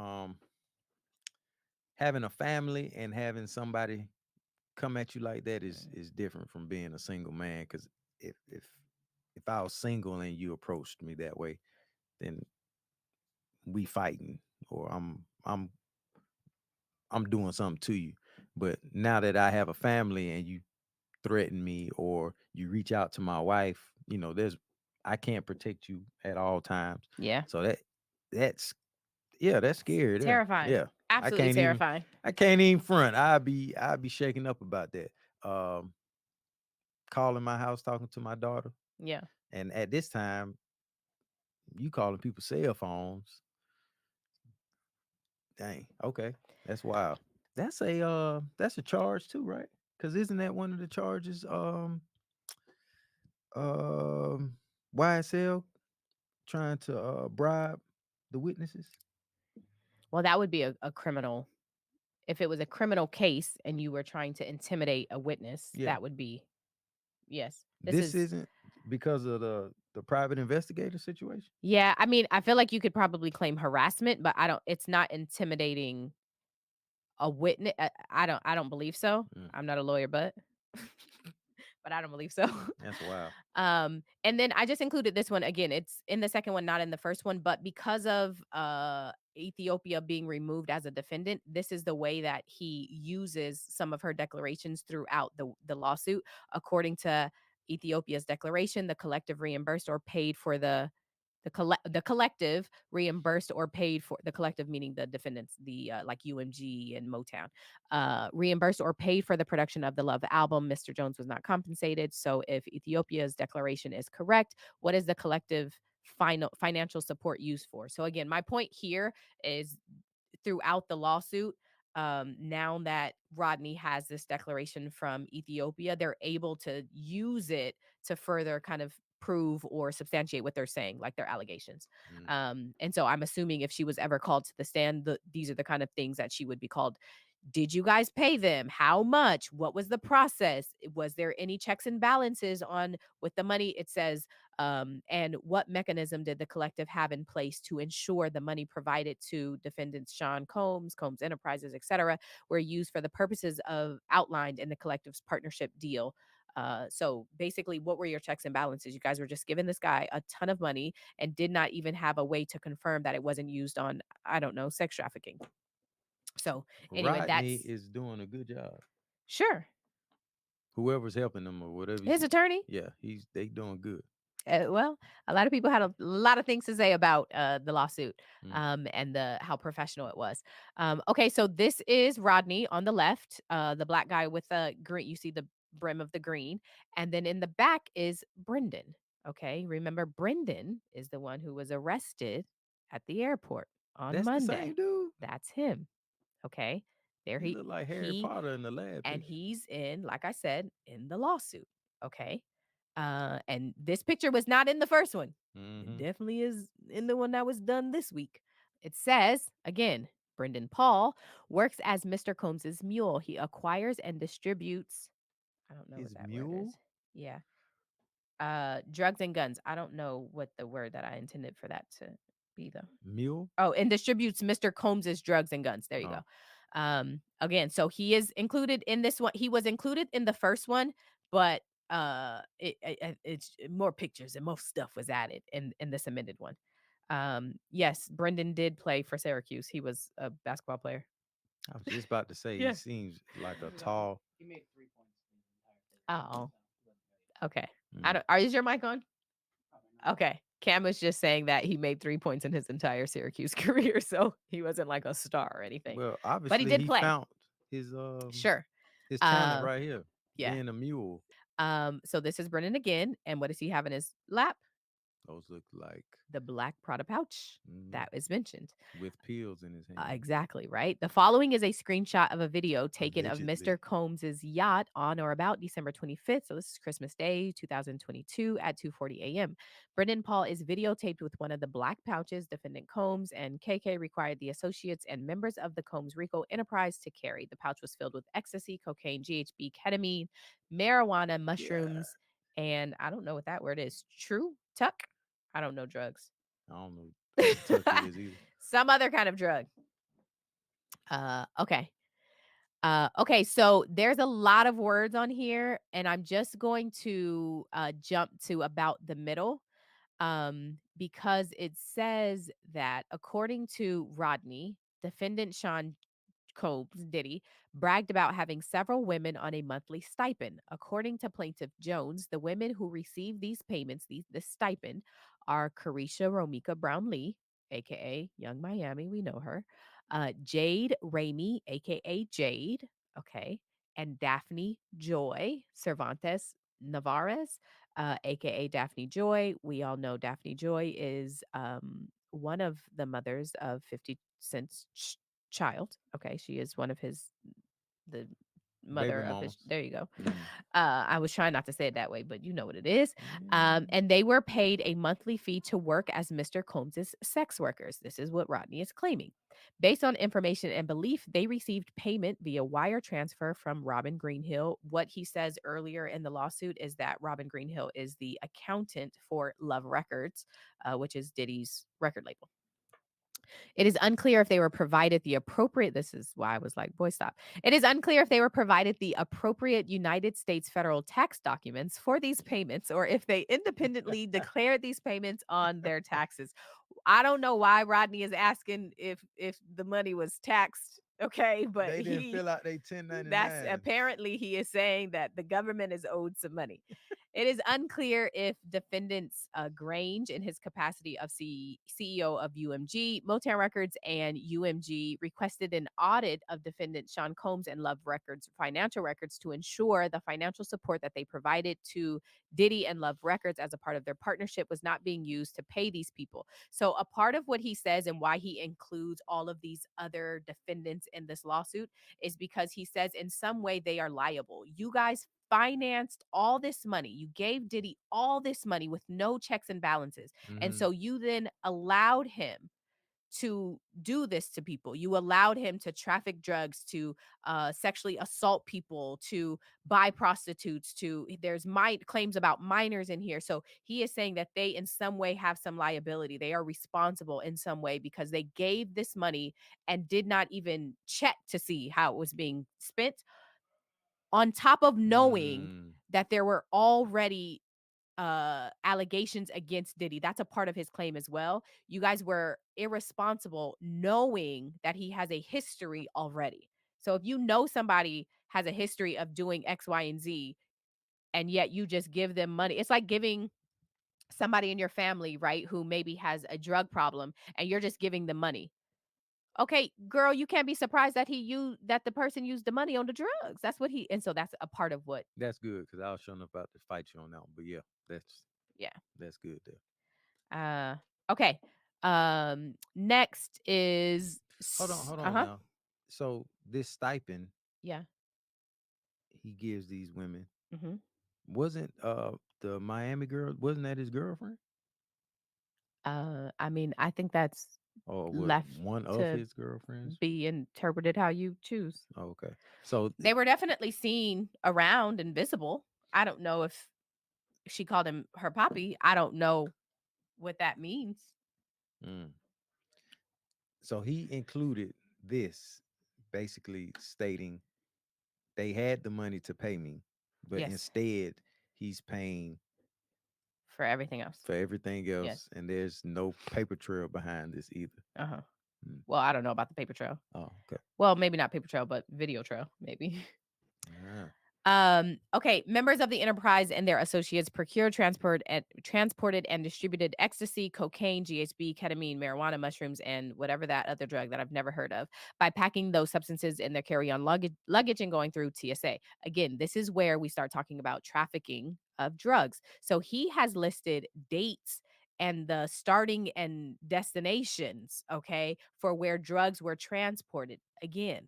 A: Having a family and having somebody come at you like that is different from being a single man. Because if I was single and you approached me that way, then we fighting, or I'm doing something to you. But now that I have a family and you threaten me or you reach out to my wife, I can't protect you at all times.
B: Yeah.
A: So that's scary.
B: Terrifying.
A: Yeah.
B: Absolutely terrifying.
A: I can't even front. I'd be shaking up about that. Calling my house, talking to my daughter.
B: Yeah.
A: And at this time, you calling people cell phones. Dang. Okay. That's wild. That's a charge too, right? Because isn't that one of the charges? YSL trying to bribe the witnesses.
B: Well, that would be a criminal. If it was a criminal case and you were trying to intimidate a witness, that would be, yes.
A: This isn't because of the private investigator situation.
B: Yeah, I mean, I feel like you could probably claim harassment, but it's not intimidating a witness. I don't believe so. I'm not a lawyer, but I don't believe so.
A: That's wild.
B: And then I just included this one again. It's in the second one, not in the first one, but because of Ethiopia being removed as a defendant, this is the way that he uses some of her declarations throughout the lawsuit. According to Ethiopia's declaration, the collective reimbursed or paid for the collective reimbursed or paid for, the collective meaning the defendants, the like UMG and Motown, reimbursed or paid for the production of the Love album. Mr. Jones was not compensated. So if Ethiopia's declaration is correct, what is the collective financial support used for? So again, my point here is throughout the lawsuit, now that Rodney has this declaration from Ethiopia, they're able to use it to further kind of prove or substantiate what they're saying, like their allegations. And so I'm assuming if she was ever called to the stand, these are the kind of things that she would be called. Did you guys pay them? How much? What was the process? Was there any checks and balances on with the money? It says, and what mechanism did the collective have in place to ensure the money provided to defendants Sean Combs Enterprises, etc., were used for the purposes of outlined in the collective's partnership deal? So basically, what were your checks and balances? You guys were just giving this guy a ton of money and did not even have a way to confirm that it wasn't used on, I don't know, sex trafficking. So anyway,
A: Rodney is doing a good job.
B: Sure.
A: Whoever's helping him or whatever.
B: His attorney?
A: Yeah, they doing good.
B: Well, a lot of people had a lot of things to say about the lawsuit and how professional it was. Okay, so this is Rodney on the left, the black guy with the green. You see the brim of the green, and then in the back is Brendan. Okay, remember Brendan is the one who was arrested at the airport on Monday.
A: That's the same dude.
B: That's him. Okay, there
A: he looked like Harry Potter in the lab,
B: and he's in, like I said, in the lawsuit. Okay. And this picture was not in the first one. It definitely is in the one that was done this week. It says, again, Brendan Paul works as Mr. Combs's mule. He acquires and distributes, I don't know
A: his
B: what that
A: mule
B: word is. Yeah. Drugs and guns. I don't know what the word that I intended for that to be, though.
A: Mule?
B: Oh, and distributes Mr. Combs's drugs and guns. There you go. Again, so he is included in this one. He was included in the first one, but it's more pictures and more stuff was added in this amended one. Yes, Brendan did play for Syracuse. He was a basketball player.
A: I was just about to say, he seems like a tall.
F: He made 3 points.
B: Oh, okay. Is your mic on? Okay. Cam was just saying that he made 3 points in his entire Syracuse career, so he wasn't like a star or anything.
A: Well, obviously,
B: but he did play.
A: Found his
B: sure
A: his talent right here.
B: Yeah.
A: Being a mule.
B: So this is Brennan again, and what does he have in his lap?
A: Those look like
B: The black Prada pouch that is mentioned.
A: with pills in his hand.
B: Exactly, right? The following is a screenshot of a video taken of
A: Allegedly.
B: Mr. Combs's yacht on or about December 25th. So this is Christmas Day, 2022 at 2:40 a.m. Brendan Paul is videotaped with one of the black pouches defendant Combs and KK required the associates and members of the Combs Rico enterprise to carry. The pouch was filled with ecstasy, cocaine, GHB, ketamine, marijuana, mushrooms, and I don't know what that word is. True tuck? I don't know drugs.
A: I don't know what tuck is either.
B: Some other kind of drug. Okay. Okay, so there's a lot of words on here, and I'm just going to jump to about the middle because it says that according to Rodney, defendant Sean Combs, Diddy, bragged about having several women on a monthly stipend. According to Plaintiff Jones, the women who receive these payments, the stipend, are Carisha Romika Brown Lee, aka Young Miami, we know her, Jade Ramey, aka Jade, okay, and Daphne Joy Cervantes Navarez, aka Daphne Joy. We all know Daphne Joy is one of the mothers of 50 Cent's child. Okay, she is one of the mother
A: Baby
B: of his.
A: mamas.
B: There you go.
A: Mm.
B: I was trying not to say it that way, but you know what it is.
A: Mm.
B: And they were paid a monthly fee to work as Mr. Combs's sex workers. This is what Rodney is claiming. Based on information and belief, they received payment via wire transfer from Robin Greenhill. What he says earlier in the lawsuit is that Robin Greenhill is the accountant for Love Records, which is Diddy's record label. It is unclear if they were provided the appropriate. This is why I was like, boy, stop. It is unclear if they were provided the appropriate United States federal tax documents for these payments or if they independently declared these payments on their taxes. I don't know why Rodney is asking if the money was taxed. Okay, but
A: they didn't fill out their 1099.
B: that's apparently he is saying that the government is owed some money. It is unclear if defendants Grange, in his capacity of CEO of UMG, Motown Records, and UMG, requested an audit of defendant Sean Combs and Love Records financial records to ensure the financial support that they provided to Diddy and Love Records as a part of their partnership was not being used to pay these people. So a part of what he says and why he includes all of these other defendants in this lawsuit is because he says in some way they are liable. You guys financed all this money. You gave Diddy all this money with no checks and balances. And so you then allowed him to do this to people. You allowed him to traffic drugs, to sexually assault people, to buy prostitutes, to there's claims about minors in here. So he is saying that they in some way have some liability. They are responsible in some way because they gave this money and did not even check to see how it was being spent, on top of knowing that there were already allegations against Diddy. That's a part of his claim as well. You guys were irresponsible knowing that he has a history already. So if you know somebody has a history of doing X, Y, and Z, and yet you just give them money, it's like giving somebody in your family, right, who maybe has a drug problem, and you're just giving them money. Okay, girl, you can't be surprised that the person used the money on the drugs. That's what and so that's a part of what.
A: That's good because I was showing about to fight you on that one. But yeah, that's good there.
B: Okay. Next is
A: Hold on now. So this stipend,
B: yeah.
A: he gives these women.
B: Mm-hmm.
A: Wasn't the Miami girl? Wasn't that his girlfriend?
B: I mean, I think that's left
A: one of his girlfriends
B: be interpreted how you choose.
A: Oh, okay, so
B: they were definitely seen around and visible. I don't know if she called him her poppy. I don't know what that means.
A: So he included this, basically stating they had the money to pay me, but instead he's paying
B: for everything else.
A: Yes. And there's no paper trail behind this either.
B: Well, I don't know about the paper trail.
A: Oh, okay.
B: Well, maybe not paper trail, but video trail, maybe. Okay, members of the enterprise and their associates procured, transported, and distributed ecstasy, cocaine, GHB, ketamine, marijuana, mushrooms, and whatever that other drug that I've never heard of by packing those substances in their carry-on luggage and going through TSA. Again, this is where we start talking about trafficking of drugs. So he has listed dates and the starting and destinations, okay, for where drugs were transported. Again,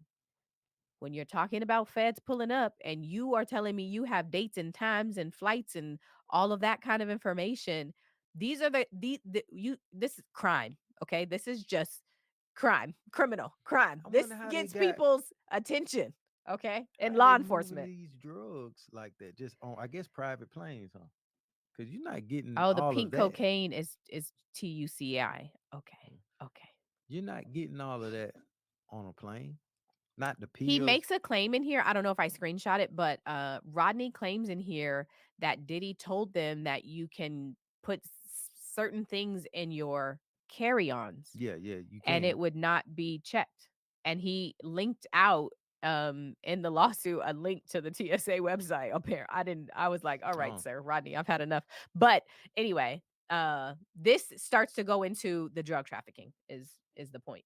B: when you're talking about feds pulling up and you are telling me you have dates and times and flights and all of that kind of information, these are this is crime. Okay, this is just crime, criminal crime.
A: I
B: This
A: wonder how they
B: gets
A: got
B: people's attention, okay,
A: how
B: and
A: did they
B: law
A: moving
B: enforcement.
A: these drugs like that just on, I guess, private planes, huh? Because you're not getting
B: Oh, the
A: all of
B: pink
A: that.
B: cocaine is TUCI. Okay, okay.
A: You're not getting all of that on a plane. Not the
B: He
A: pills.
B: makes a claim in here. I don't know if I screenshot it, but Rodney claims in here that Diddy told them that you can put certain things in your carry-ons
A: Yeah, you
B: and
A: can.
B: it would not be checked. And he linked out in the lawsuit a link to the TSA website up here. I was like, all right,
A: Oh,
B: sir, Rodney, I've had enough. But anyway, this starts to go into the drug trafficking is the point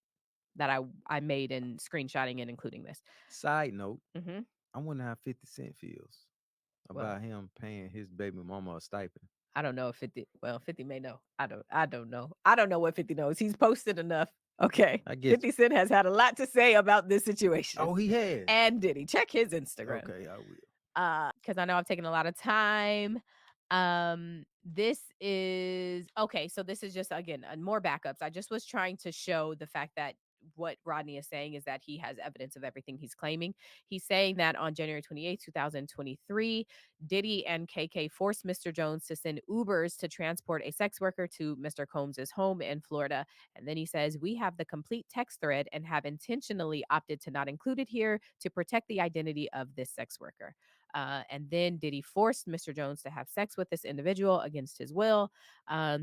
B: that I made in screenshotting and including this.
A: side note,
B: Mm-hmm.
A: I wonder how 50 Cent feels
B: Well,
A: about him paying his baby mama a stipend.
B: I don't know if 50 may know. I don't know. I don't know what 50 knows. He's posted enough. Okay.
A: I guess.
B: 50 Cent has had a lot to say about this situation.
A: Oh, he has.
B: And Diddy. Check his Instagram.
A: Okay, I will.
B: Because I know I've taken a lot of time. This is okay. So this is just again more backups. I just was trying to show the fact that what Rodney is saying is that he has evidence of everything he's claiming. He's saying that on January 28th, 2023, Diddy and KK forced Mr. Jones to send Ubers to transport a sex worker to Mr. Combs's home in Florida. And then he says, we have the complete text thread and have intentionally opted to not include it here to protect the identity of this sex worker. And then Diddy forced Mr. Jones to have sex with this individual against his will.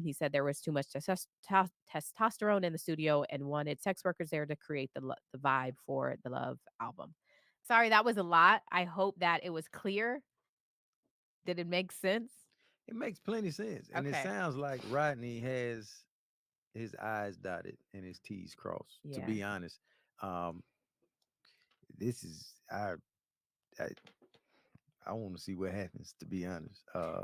B: He said there was too much testosterone in the studio and wanted sex workers there to create the vibe for the Love album. Sorry, that was a lot. I hope that it was clear. Did it make sense?
A: It makes plenty sense. And it
B: Okay.
A: sounds like Rodney has his I's dotted and his T's crossed, to
B: Yeah.
A: be honest. This is I I want to see what happens, to be honest. I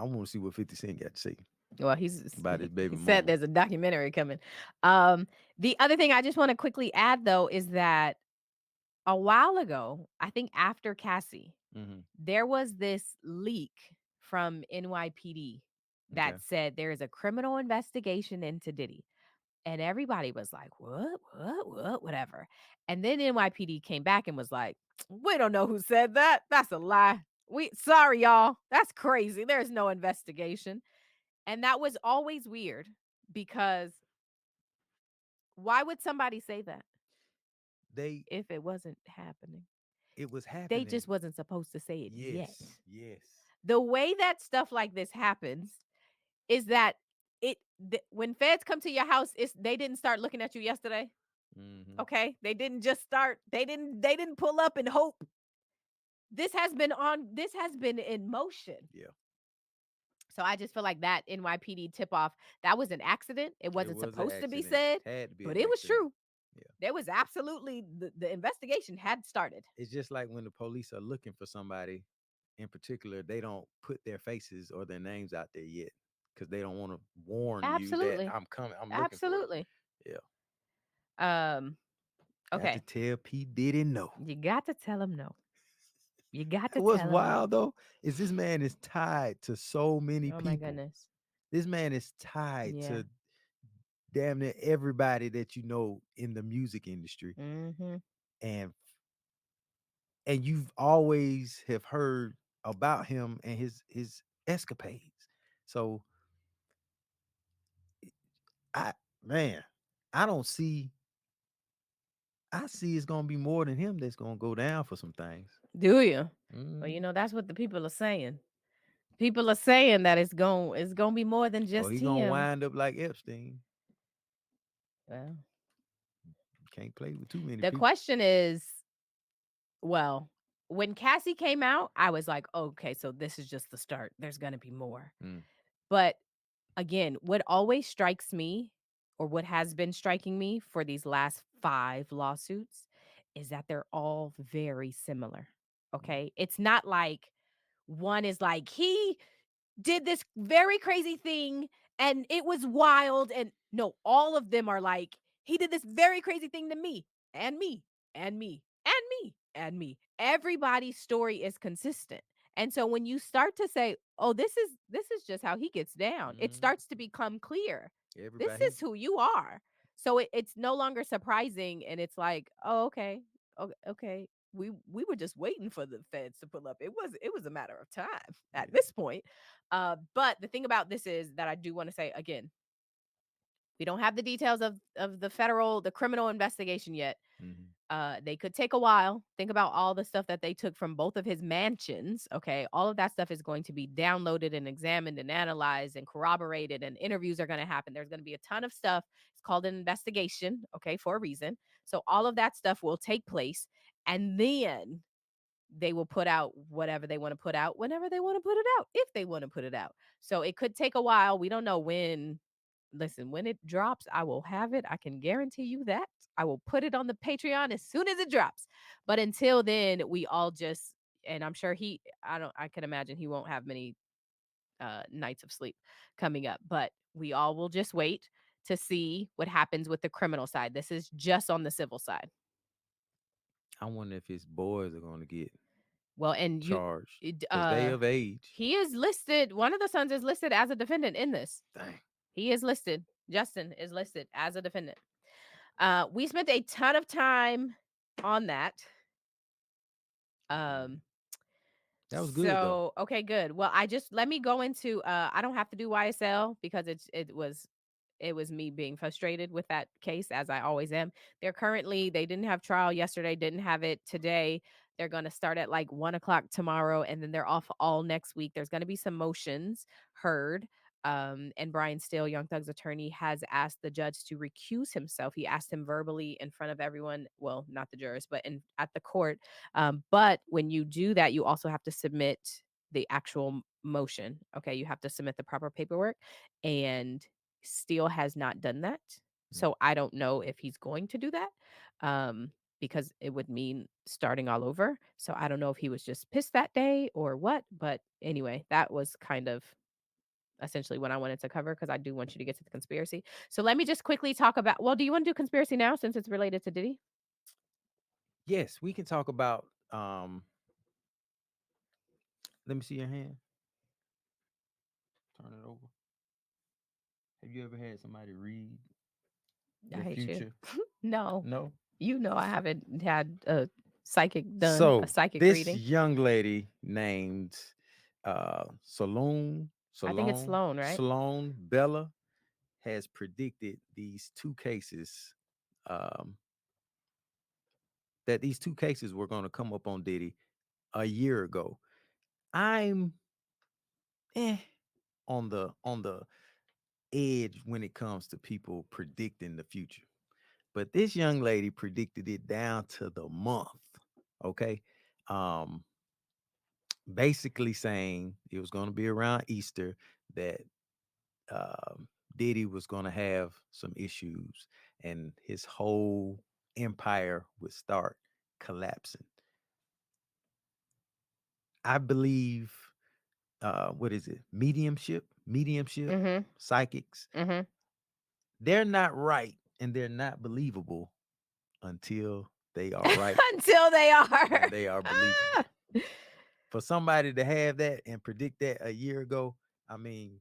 A: want to see what 50 Cent got to say
B: Well,
A: about his baby
B: he
A: mama.
B: said there's a documentary coming. The other thing I just want to quickly add though is that a while ago, I think after Cassie, there was this leak from NYPD that said there is a criminal investigation into Diddy. And everybody was like, what, whatever. And then NYPD came back and was like, we don't know who said that. That's a lie. Sorry, y'all. That's crazy. There's no investigation. And that was always weird because why would somebody say that? If it wasn't happening.
A: It was happening.
B: They just wasn't supposed to say it yet.
A: Yes.
B: The way that stuff like this happens is that when feds come to your house, they didn't start looking at you yesterday. Okay, they didn't just start. They didn't pull up and hope. This has been in motion.
A: Yeah.
B: So I just feel like that NYPD tip off, that was an accident. It wasn't supposed to be said, but it was true.
A: Yeah.
B: There was absolutely the investigation had started.
A: It's just like when the police are looking for somebody in particular, they don't put their faces or their names out there yet because they don't want to warn you that I'm coming. I'm looking for it. Yeah.
B: Okay.
A: Got to tell P. Diddy no.
B: You got to tell him no. You got to
A: What's
B: tell him
A: wild
B: no.
A: though is this man is tied to so many people.
B: Oh my goodness.
A: This man is tied to damn near everybody that you know in the music industry. And you've always have heard about him and his escapades. So I see it's gonna be more than him that's gonna go down for some things.
B: Do you? Well, you know, that's what the people are saying. People are saying that it's gonna be more than just
A: he's
B: him.
A: Gonna wind up like Epstein.
B: Well,
A: you can't play with too many
B: the
A: people.
B: question is, well, when Cassie came out, I was like, okay, so this is just the start. There's going to be more.
A: Mm.
B: But again, what always strikes me, or what has been striking me for these last 5 lawsuits, is that they're all very similar. Okay. It's not like one is like, he did this very crazy thing and it was wild. And no, all of them are like, he did this very crazy thing to me and me and me and me and me. Everybody's story is consistent. And so when you start to say, oh, this is just how he gets down, it starts to become clear. This
A: Everybody.
B: is who you are. So it's no longer surprising, and it's like, oh, okay. Okay. We were just waiting for the feds to pull up. It was a matter of time at this point. But the thing about this is that I do want to say again, we don't have the details of the criminal investigation yet.
A: Mhm.
B: They could take a while. Think about all the stuff that they took from both of his mansions. Okay. All of that stuff is going to be downloaded and examined and analyzed and corroborated, and interviews are going to happen. There's going to be a ton of stuff. It's called an investigation. Okay. For a reason. So all of that stuff will take place. And then they will put out whatever they want to put out whenever they want to put it out, if they want to put it out. So it could take a while. We don't know when. Listen, when it drops, I will have it. I can guarantee you that. I will put it on the Patreon as soon as it drops. But until then, we all just, and I'm sure I can imagine he won't have many nights of sleep coming up, but we all will just wait to see what happens with the criminal side. This is just on the civil side.
A: I wonder if his boys are going to get
B: Well, and
A: charged because they of age.
B: he is listed. One of the sons is listed as a defendant in this.
A: Dang.
B: He is listed. Justin is listed as a defendant. We spent a ton of time on that.
A: That was good though.
B: Okay, good. Well, let me go into I don't have to do YSL because it was me being frustrated with that case, as I always am. They didn't have trial yesterday, didn't have it today. They're going to start at like 1:00 tomorrow, and then they're off all next week. There's going to be some motions heard. And Brian Steele, Young Thug's attorney, has asked the judge to recuse himself. He asked him verbally in front of everyone. Well, not the jurors, but at the court. But when you do that, you also have to submit the actual motion. Okay, you have to submit the proper paperwork, and Steele has not done that. So I don't know if he's going to do that, because it would mean starting all over. So I don't know if he was just pissed that day or what. But anyway, that was kind of essentially what I wanted to cover, because I do want you to get to the conspiracy. So let me just quickly talk about, well, do you want to do conspiracy now since it's related to Diddy?
A: Yes, we can talk about let me see your hand. Turn it over. Have you ever had somebody read
B: I
A: your
B: hate
A: future?
B: you. No.
A: No.
B: You know I haven't had a psychic done,
A: So
B: a psychic
A: this
B: reading.
A: young lady named Salone,
B: I think it's Sloan, right?
A: Sloan Bella has predicted these two cases, that these two cases were going to come up on Diddy a year ago. I'm on the edge when it comes to people predicting the future. But this young lady predicted it down to the month. Okay. Basically saying it was going to be around Easter that Diddy was going to have some issues and his whole empire would start collapsing. I believe, what is it? Mediumship, psychics. They're not right and they're not believable until they are right.
B: Until they are.
A: And they are believable. For somebody to have that and predict that a year ago, I mean,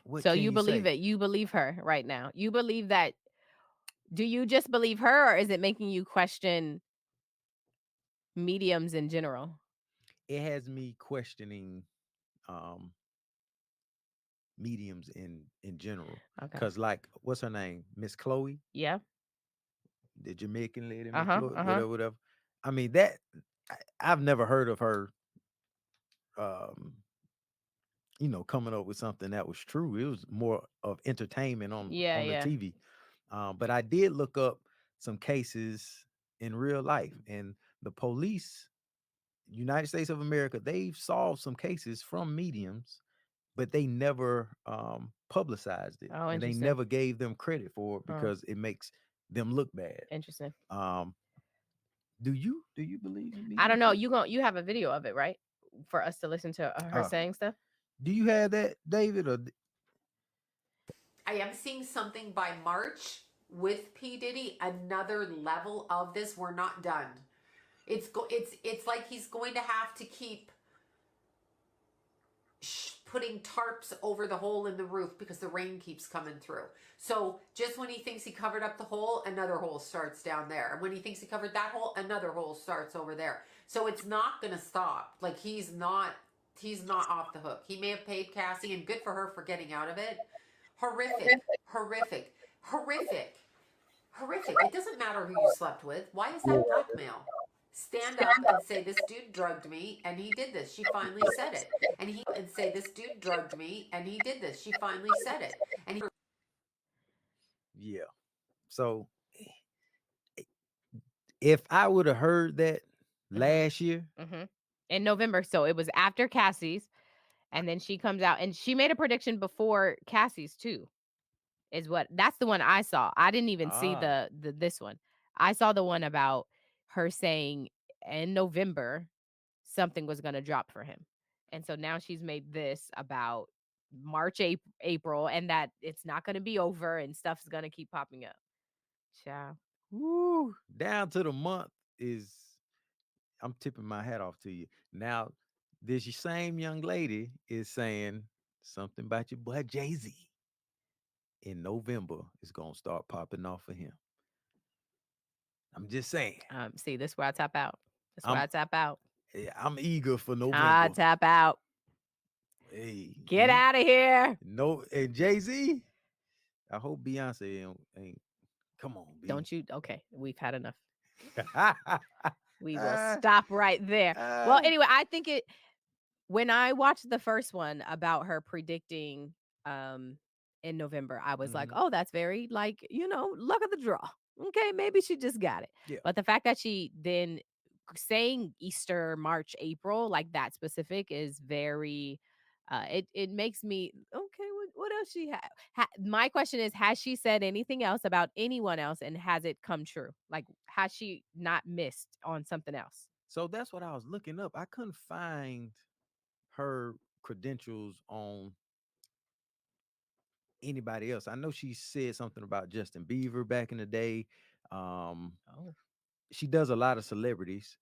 A: what
B: so
A: can
B: you believe
A: say?
B: it? You believe her right now? You believe that? Do you just believe her, or is it making you question mediums in general?
A: It has me questioning mediums in general.
B: Okay.
A: Because like, what's her name? Miss Chloe?
B: Yeah.
A: The Jamaican lady, Miss
B: Uh-huh,
A: Chloe, whatever. I mean, that I've never heard of her coming up with something that was true. It was more of entertainment on the TV. But I did look up some cases in real life, and the police, United States of America, they've solved some cases from mediums, but they never publicized it,
B: Oh,
A: and they
B: interesting.
A: never gave them credit for it because it makes them look bad.
B: Interesting.
A: Do you believe in
B: I don't know.
A: mediumship?
B: You have a video of it, right? For us to listen to her saying stuff.
A: Do you have that, David? Or
G: I am seeing something by March with P. Diddy, another level of this. We're not done. It's like he's going to have to keep putting tarps over the hole in the roof because the rain keeps coming through. So just when he thinks he covered up the hole, another hole starts down there. And when he thinks he covered that hole, another hole starts over there. So it's not going to stop. Like he's not off the hook. He may have paid Cassie, and good for her for getting out of it. Horrific. It doesn't matter who you slept with. Why is that blackmail? Stand up and say, this dude drugged me and he did this. She finally said it. And say, this dude drugged me and he did this. She finally said it. And
A: yeah. So if I would have heard that last year,
B: in November, so it was after Cassie's, and then she comes out and she made a prediction before Cassie's too. That's the one I saw. I didn't even see the this one. I saw the one about her saying in November something was going to drop for him. And so now she's made this about March, April, and that it's not going to be over and stuff's going to keep popping up. Ciao.
A: Woo, down to the month I'm tipping my hat off to you. Now, this same young lady is saying something about your boy Jay-Z. In November, it's going to start popping off for him. I'm just saying.
B: See, this is where I tap out. I tap out.
A: Yeah, I'm eager for November.
B: I tap out.
A: Hey,
B: get out of here.
A: No, and Jay-Z, I hope Beyonce ain't. Come on, B.
B: Don't you? Okay, we've had enough. We will stop right there. Well, anyway, I think when I watched the first one about her predicting in November, I was like, oh, that's very luck of the draw. Okay, maybe she just got it.
A: Yeah.
B: But the fact that she then saying Easter, March, April, like that specific is very it makes me okay. What else she had? My question is, has she said anything else about anyone else, and has it come true? Like, has she not missed on something else?
A: So that's what I was looking up. I couldn't find her credentials on anybody else. I know she said something about Justin Bieber back in the day. She does a lot of celebrities,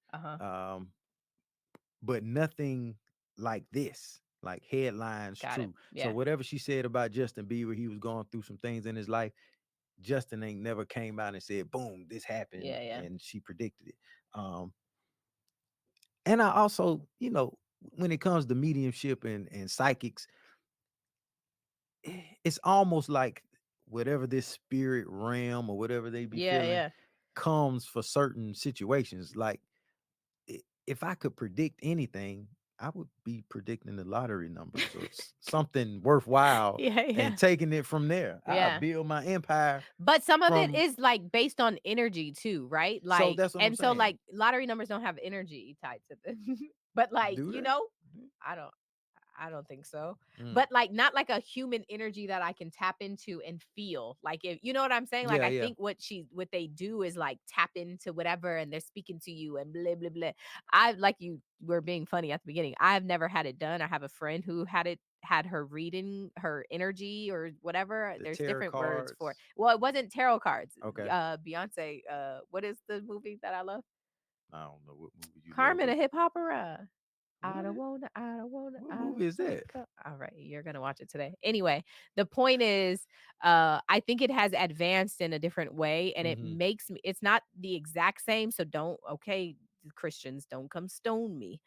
A: but nothing like this. Like headlines true. Yeah. So whatever she said about Justin Bieber, he was going through some things in his life. Justin ain't never came out and said, boom, this happened. Yeah. And she predicted it. And I also, when it comes to mediumship and psychics, it's almost like whatever this spirit realm or whatever they be feeling comes for certain situations. Like if I could predict anything, I would be predicting the lottery numbers or something worthwhile and taking it from there. I build my empire.
B: But some of it is like based on energy too, right? Like,
A: so that's what I'm saying.
B: So like lottery numbers don't have energy tied to them. But like, I don't think so. But like not like a human energy that I can tap into and feel. Like, if you know what I'm saying? Like I think what they do is like tap into whatever and they're speaking to you and blah blah blah. I like you were being funny at the beginning. I've never had it done. I have a friend who had her reading her energy or whatever. There's different words for it. Well, it wasn't tarot cards. Okay. Beyonce, what is the movie that I love?
A: I don't know what movie you
B: Carmen,
A: love.
B: a hip hopera. I don't wanna.
A: What movie is that?
B: All right, you're gonna watch it today. Anyway, the point is, I think it has advanced in a different way, and it makes me. It's not the exact same, so Christians, don't come stone me.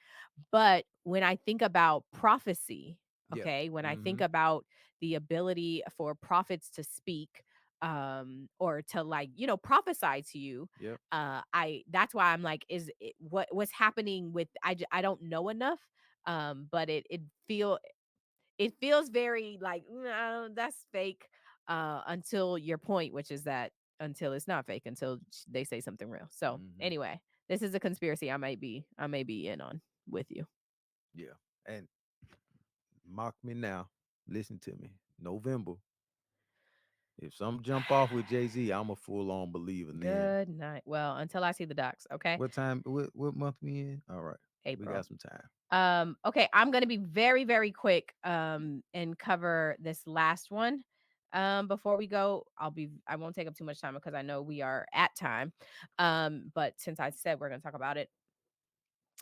B: But when I think about prophecy, when I think about the ability for prophets to speak, or to prophesy to you, that's why I'm like, what's happening with I don't know enough, but it feels very like, no, that's fake, until your point, which is that until it's not fake, until they say something real. So anyway, This is a conspiracy I may be in on with you.
A: Yeah. And mock me now. Listen to me. November. If some jump off with Jay-Z, I'm a full-on believer then.
B: Good night. Well, until I see the docs, okay?
A: What time? What month we in? All right. We
B: April.
A: got some time.
B: Okay, I'm gonna be very, very quick and cover this last one. Before we go, I won't take up too much time because I know we are at time. But since I said we're gonna talk about it,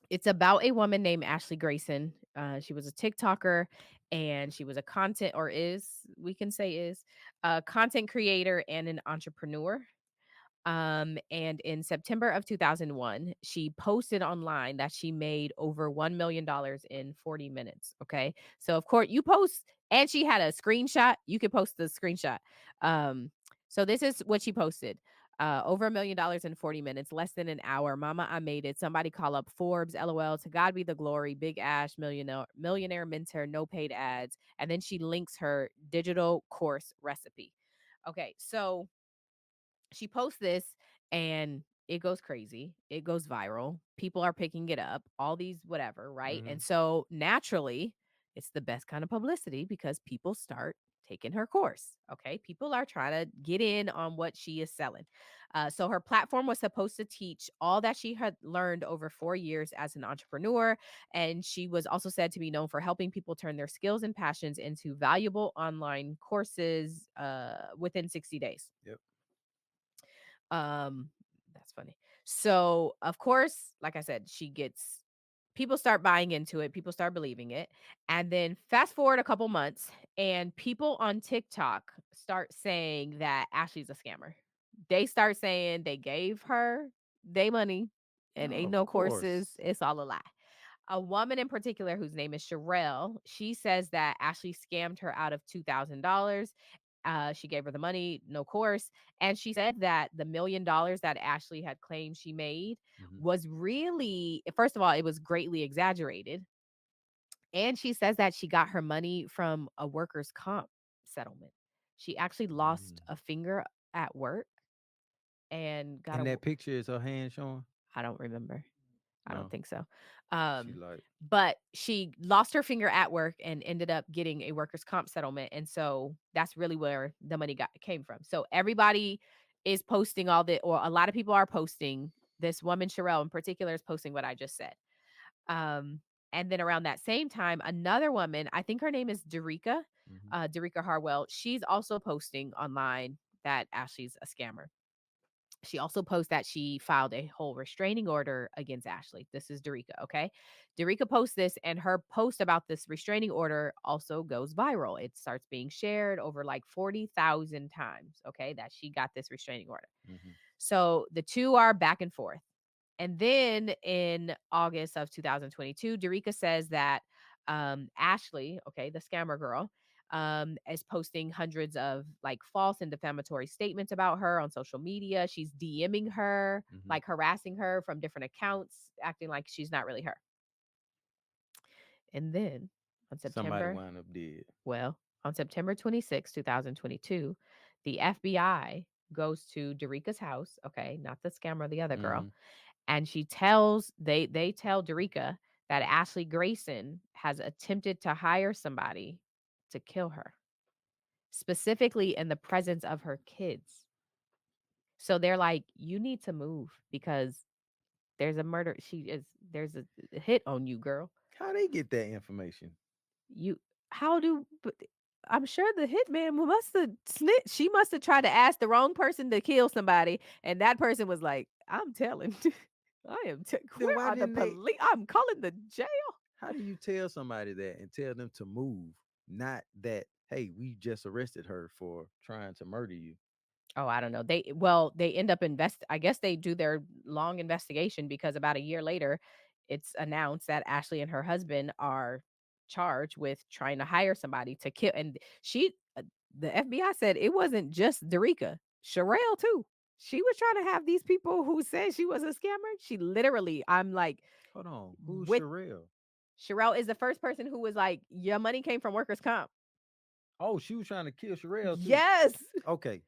B: it's about a woman named Ashley Grayson. She was a TikToker and she was a content or is we can say is a content creator and an entrepreneur. And in September of 2001, she posted online that she made over $1 million in 40 minutes. Okay. So, of course, you post, and she had a screenshot. You could post the screenshot. So, this is what she posted. Over $1 million in 40 minutes, less than an hour. Mama, I made it. Somebody call up Forbes, LOL. To God be the glory. Big Ash, millionaire mentor, no paid ads. And then she links her digital course recipe. Okay. So, she posts this and it goes crazy. It goes viral. People are picking it up, all these whatever, right?
A: Mhm.
B: And so naturally, it's the best kind of publicity because people start taking her course. Okay. People are trying to get in on what she is selling. So her platform was supposed to teach all that she had learned over 4 years as an entrepreneur. And she was also said to be known for helping people turn their skills and passions into valuable online courses within 60 days.
A: Yep.
B: Um, that's funny. So, of course, like I said, she gets people start buying into it, people start believing it. And then fast forward a couple months, and people on TikTok start saying that Ashley's a scammer. They start saying they gave her they money and
A: Oh,
B: ain't
A: of
B: no courses.
A: course.
B: It's all a lie. A woman in particular whose name is Sherelle, she says that Ashley scammed her out of $2,000. She gave her the money, no course. And she said that the $1 million that Ashley had claimed she made
A: Mhm.
B: was really, first of all, it was greatly exaggerated. And she says that she got her money from a workers' comp settlement. She actually
A: Mm.
B: lost a finger at work and got
A: And
B: a,
A: that picture is her hand showing?
B: I don't remember. I don't
A: No.
B: think so.
A: She like,
B: But she lost her finger at work and ended up getting a workers' comp settlement. And so that's really where the money came from. So everybody is posting all the, or a lot of people are posting. This woman, Sherelle in particular, is posting what I just said. Um, and then around that same time, another woman, I think her name is
A: mhm.
B: Derica Harwell, she's also posting online that Ashley's a scammer. She also posts that she filed a whole restraining order against Ashley. This is Derica, okay? Derica posts this, and her post about this restraining order also goes viral. It starts being shared over like 40,000 times, okay, that she got this restraining order.
A: Mhm.
B: So the two are back and forth. And then in August of 2022, Derica says that Ashley, okay, the scammer girl, is posting hundreds of like false and defamatory statements about her on social media. She's DMing her,
A: Mhm.
B: like harassing her from different accounts, acting like she's not really her. And then on
A: Somebody
B: September,
A: wind up dead.
B: well, on September 26, 2022, the FBI goes to Derica's house, okay, not the scammer, the other girl,
A: Mhm.
B: and she tells they tell Derica that Ashley Grayson has attempted to hire somebody to kill her, specifically in the presence of her kids. So they're like, you need to move because there's a murder. There's a hit on you, girl.
A: How they get that information?
B: You how do but I'm sure the hitman must have snitched. She must have tried to ask the wrong person to kill somebody, and that person was like, "I'm telling,
A: Then
B: where
A: why
B: are the
A: didn't they?
B: police? I'm calling the jail."
A: How do you tell somebody that and tell them to move? Not that, hey, we just arrested her for trying to murder you.
B: Oh, I don't know. They end up I guess they do their long investigation because about a year later, it's announced that Ashley and her husband are charged with trying to hire somebody to kill. And the FBI said it wasn't just Derica, Sherelle too. She was trying to have these people who said she was a scammer. She literally, I'm like,
A: Hold on. Who's
B: with
A: Sherelle?
B: Sherelle is the first person who was like, your money came from workers' comp.
A: Oh, she was trying to kill Sherelle too.
B: Yes.
A: Okay.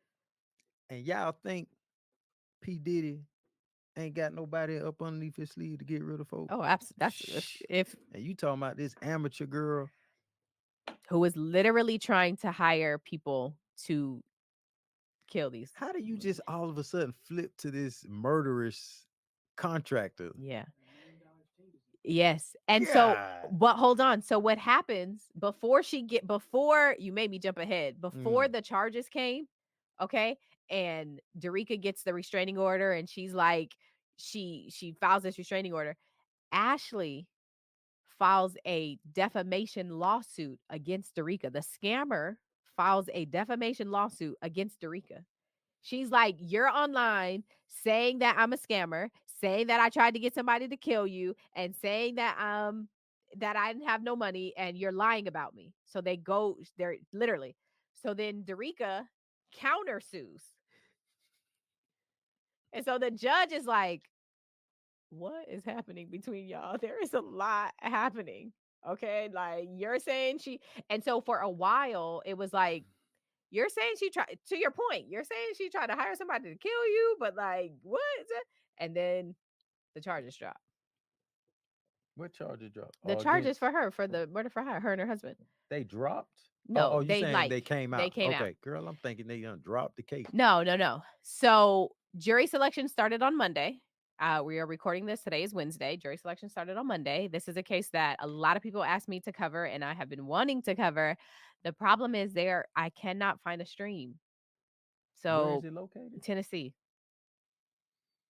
A: And y'all think P. Diddy ain't got nobody up underneath his sleeve to get rid of folks.
B: Oh, absolutely. That's if
A: And you talking about this amateur girl
B: who is literally trying to hire people to kill these.
A: How do you just all of a sudden flip to this murderous contractor?
B: Yeah.
F: $1 million changes.
B: Yes. And so,
A: God.
B: but hold on. So what happens before you made me jump ahead, before the charges came, okay? And Derica gets the restraining order and she's like, she files this restraining order. Ashley files a defamation lawsuit against Derica. The scammer files a defamation lawsuit against Derica. She's like, you're online saying that I'm a scammer, saying that I tried to get somebody to kill you, and saying that that I didn't have no money, and you're lying about me. So they're literally. So then Derica countersues. And so the judge is like, what is happening between y'all? There is a lot happening. Okay. Like you're saying and so for a while, it was like, you're saying she tried, to your point, you're saying she tried to hire somebody to kill you, but like, what? And then the charges drop.
A: What charges dropped?
B: The charges for her, for the murder for her and her husband.
A: They dropped?
B: No,
A: you
B: they
A: saying they came out?
B: They came out.
A: Okay, girl, I'm thinking they dropped the case.
B: No. So jury selection started on Monday. We are recording this. Today is Wednesday. Jury selection started on Monday. This is a case that a lot of people asked me to cover, and I have been wanting to cover. The problem is I cannot find a stream. So
A: where is it located?
B: Tennessee.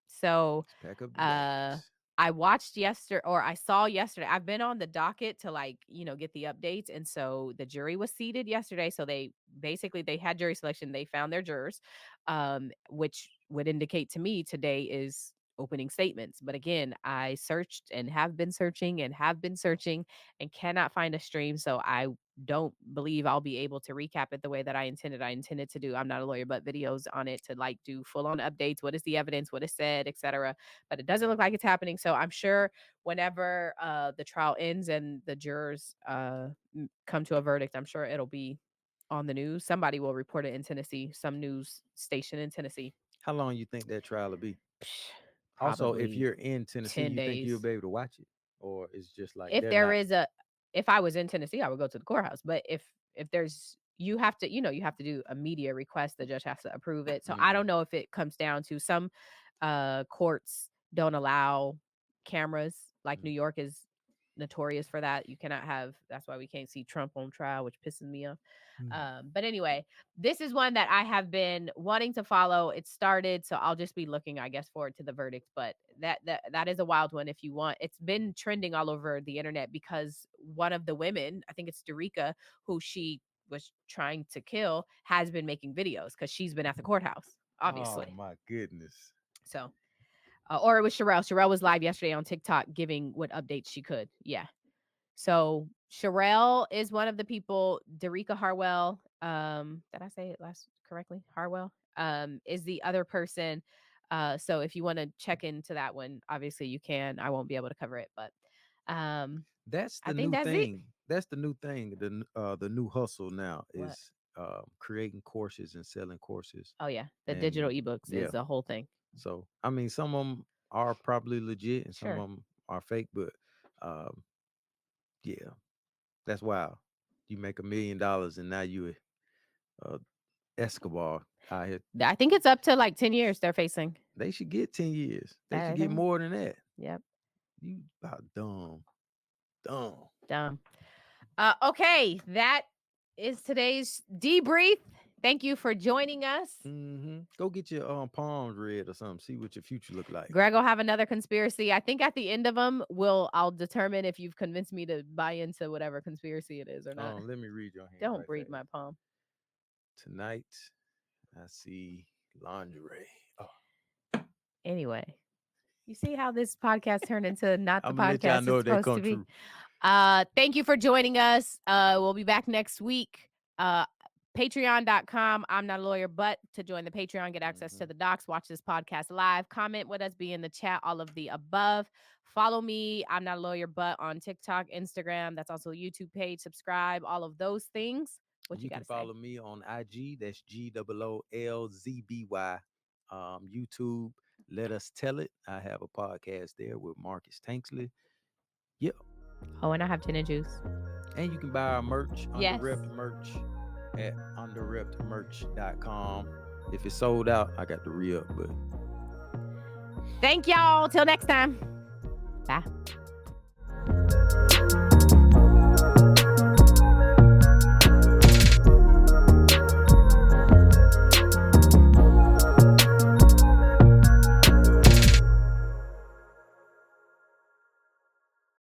B: So
A: Let's pack up the bags.
B: I watched I saw yesterday. I've been on the docket to get the updates. And so the jury was seated yesterday. So they had jury selection. They found their jurors, which would indicate to me today is opening statements. But again, I searched and have been searching and cannot find a stream. So I don't believe I'll be able to recap it the way that I intended to do. I'm not a lawyer, but videos on it to do full on updates. What is the evidence? What is said, etc. But it doesn't look like it's happening. So I'm sure whenever the trial ends and the jurors come to a verdict, I'm sure it'll be on the news. Somebody will report it in Tennessee, some news station in Tennessee.
A: How long you think that trial will be?
B: Probably
A: also, if you're in Tennessee,
B: 10
A: you
B: days.
A: think you'll be able to watch it? Or it's just like
B: if I was in Tennessee, I would go to the courthouse. But if there's you have to do a media request. The judge has to approve it. So I don't know if it comes down to some courts don't allow cameras. Like New York is notorious for that. You cannot have. That's why we can't see Trump on trial, which pisses me off. But anyway, this is one that I have been wanting to follow. It started, so I'll just be looking, I guess, forward to the verdict. But that is a wild one. If you want, it's been trending all over the internet because one of the women, I think it's Derica, who she was trying to kill, has been making videos because she's been at the courthouse, obviously.
A: Oh my goodness.
B: So, or it was Sherelle. Sherelle was live yesterday on TikTok giving what updates she could. Yeah. So Sherelle is one of the people. Derica Harwell, did I say it last correctly? Harwell, is the other person. So if you want to check into that one, obviously you can. I won't be able to cover it, but
A: that's the new thing. That's the new thing. The new hustle now is creating courses and selling courses.
B: Oh yeah, the digital ebooks is the whole thing.
A: So I mean, some of them are probably legit and some of them are fake, but yeah, that's wild. You make $1 million and now you Escobar out here.
B: I think it's up to like 10 years they're facing.
A: They should get 10 years. They should get more than that.
B: Yep.
A: You about dumb.
B: Okay, that is today's debrief. Thank you for joining us.
A: Go get your palms read or something. See what your future look like.
B: Greg will have another conspiracy. I think at the end of them, I'll determine if you've convinced me to buy into whatever conspiracy it is or not.
A: Let me read your hand.
B: Don't read my palm.
A: Tonight, I see lingerie.
B: Anyway, you see how this podcast turned into not the podcast
A: it's supposed to be.
B: Thank you for joining us. We'll be back next week. Patreon.com. I'm not a lawyer, but to join the Patreon, get access to the docs, watch this podcast live, comment with us, be in the chat, all of the above. Follow me, I'm not a lawyer, but on TikTok, Instagram. That's also a YouTube page. Subscribe, all of those things. What you got to say?
A: You can follow me on IG. That's GOOLZBY. YouTube, Let Us Tell It. I have a podcast there with Marcus Tanksley. Yep.
B: Oh, and I have gin and juice.
A: And you can buy our merch,
B: Yes.
A: Underrepped merch, at underreppedmerch.com. If it's sold out, I got the re-up, but
B: Thank y'all. Till next time. Bye.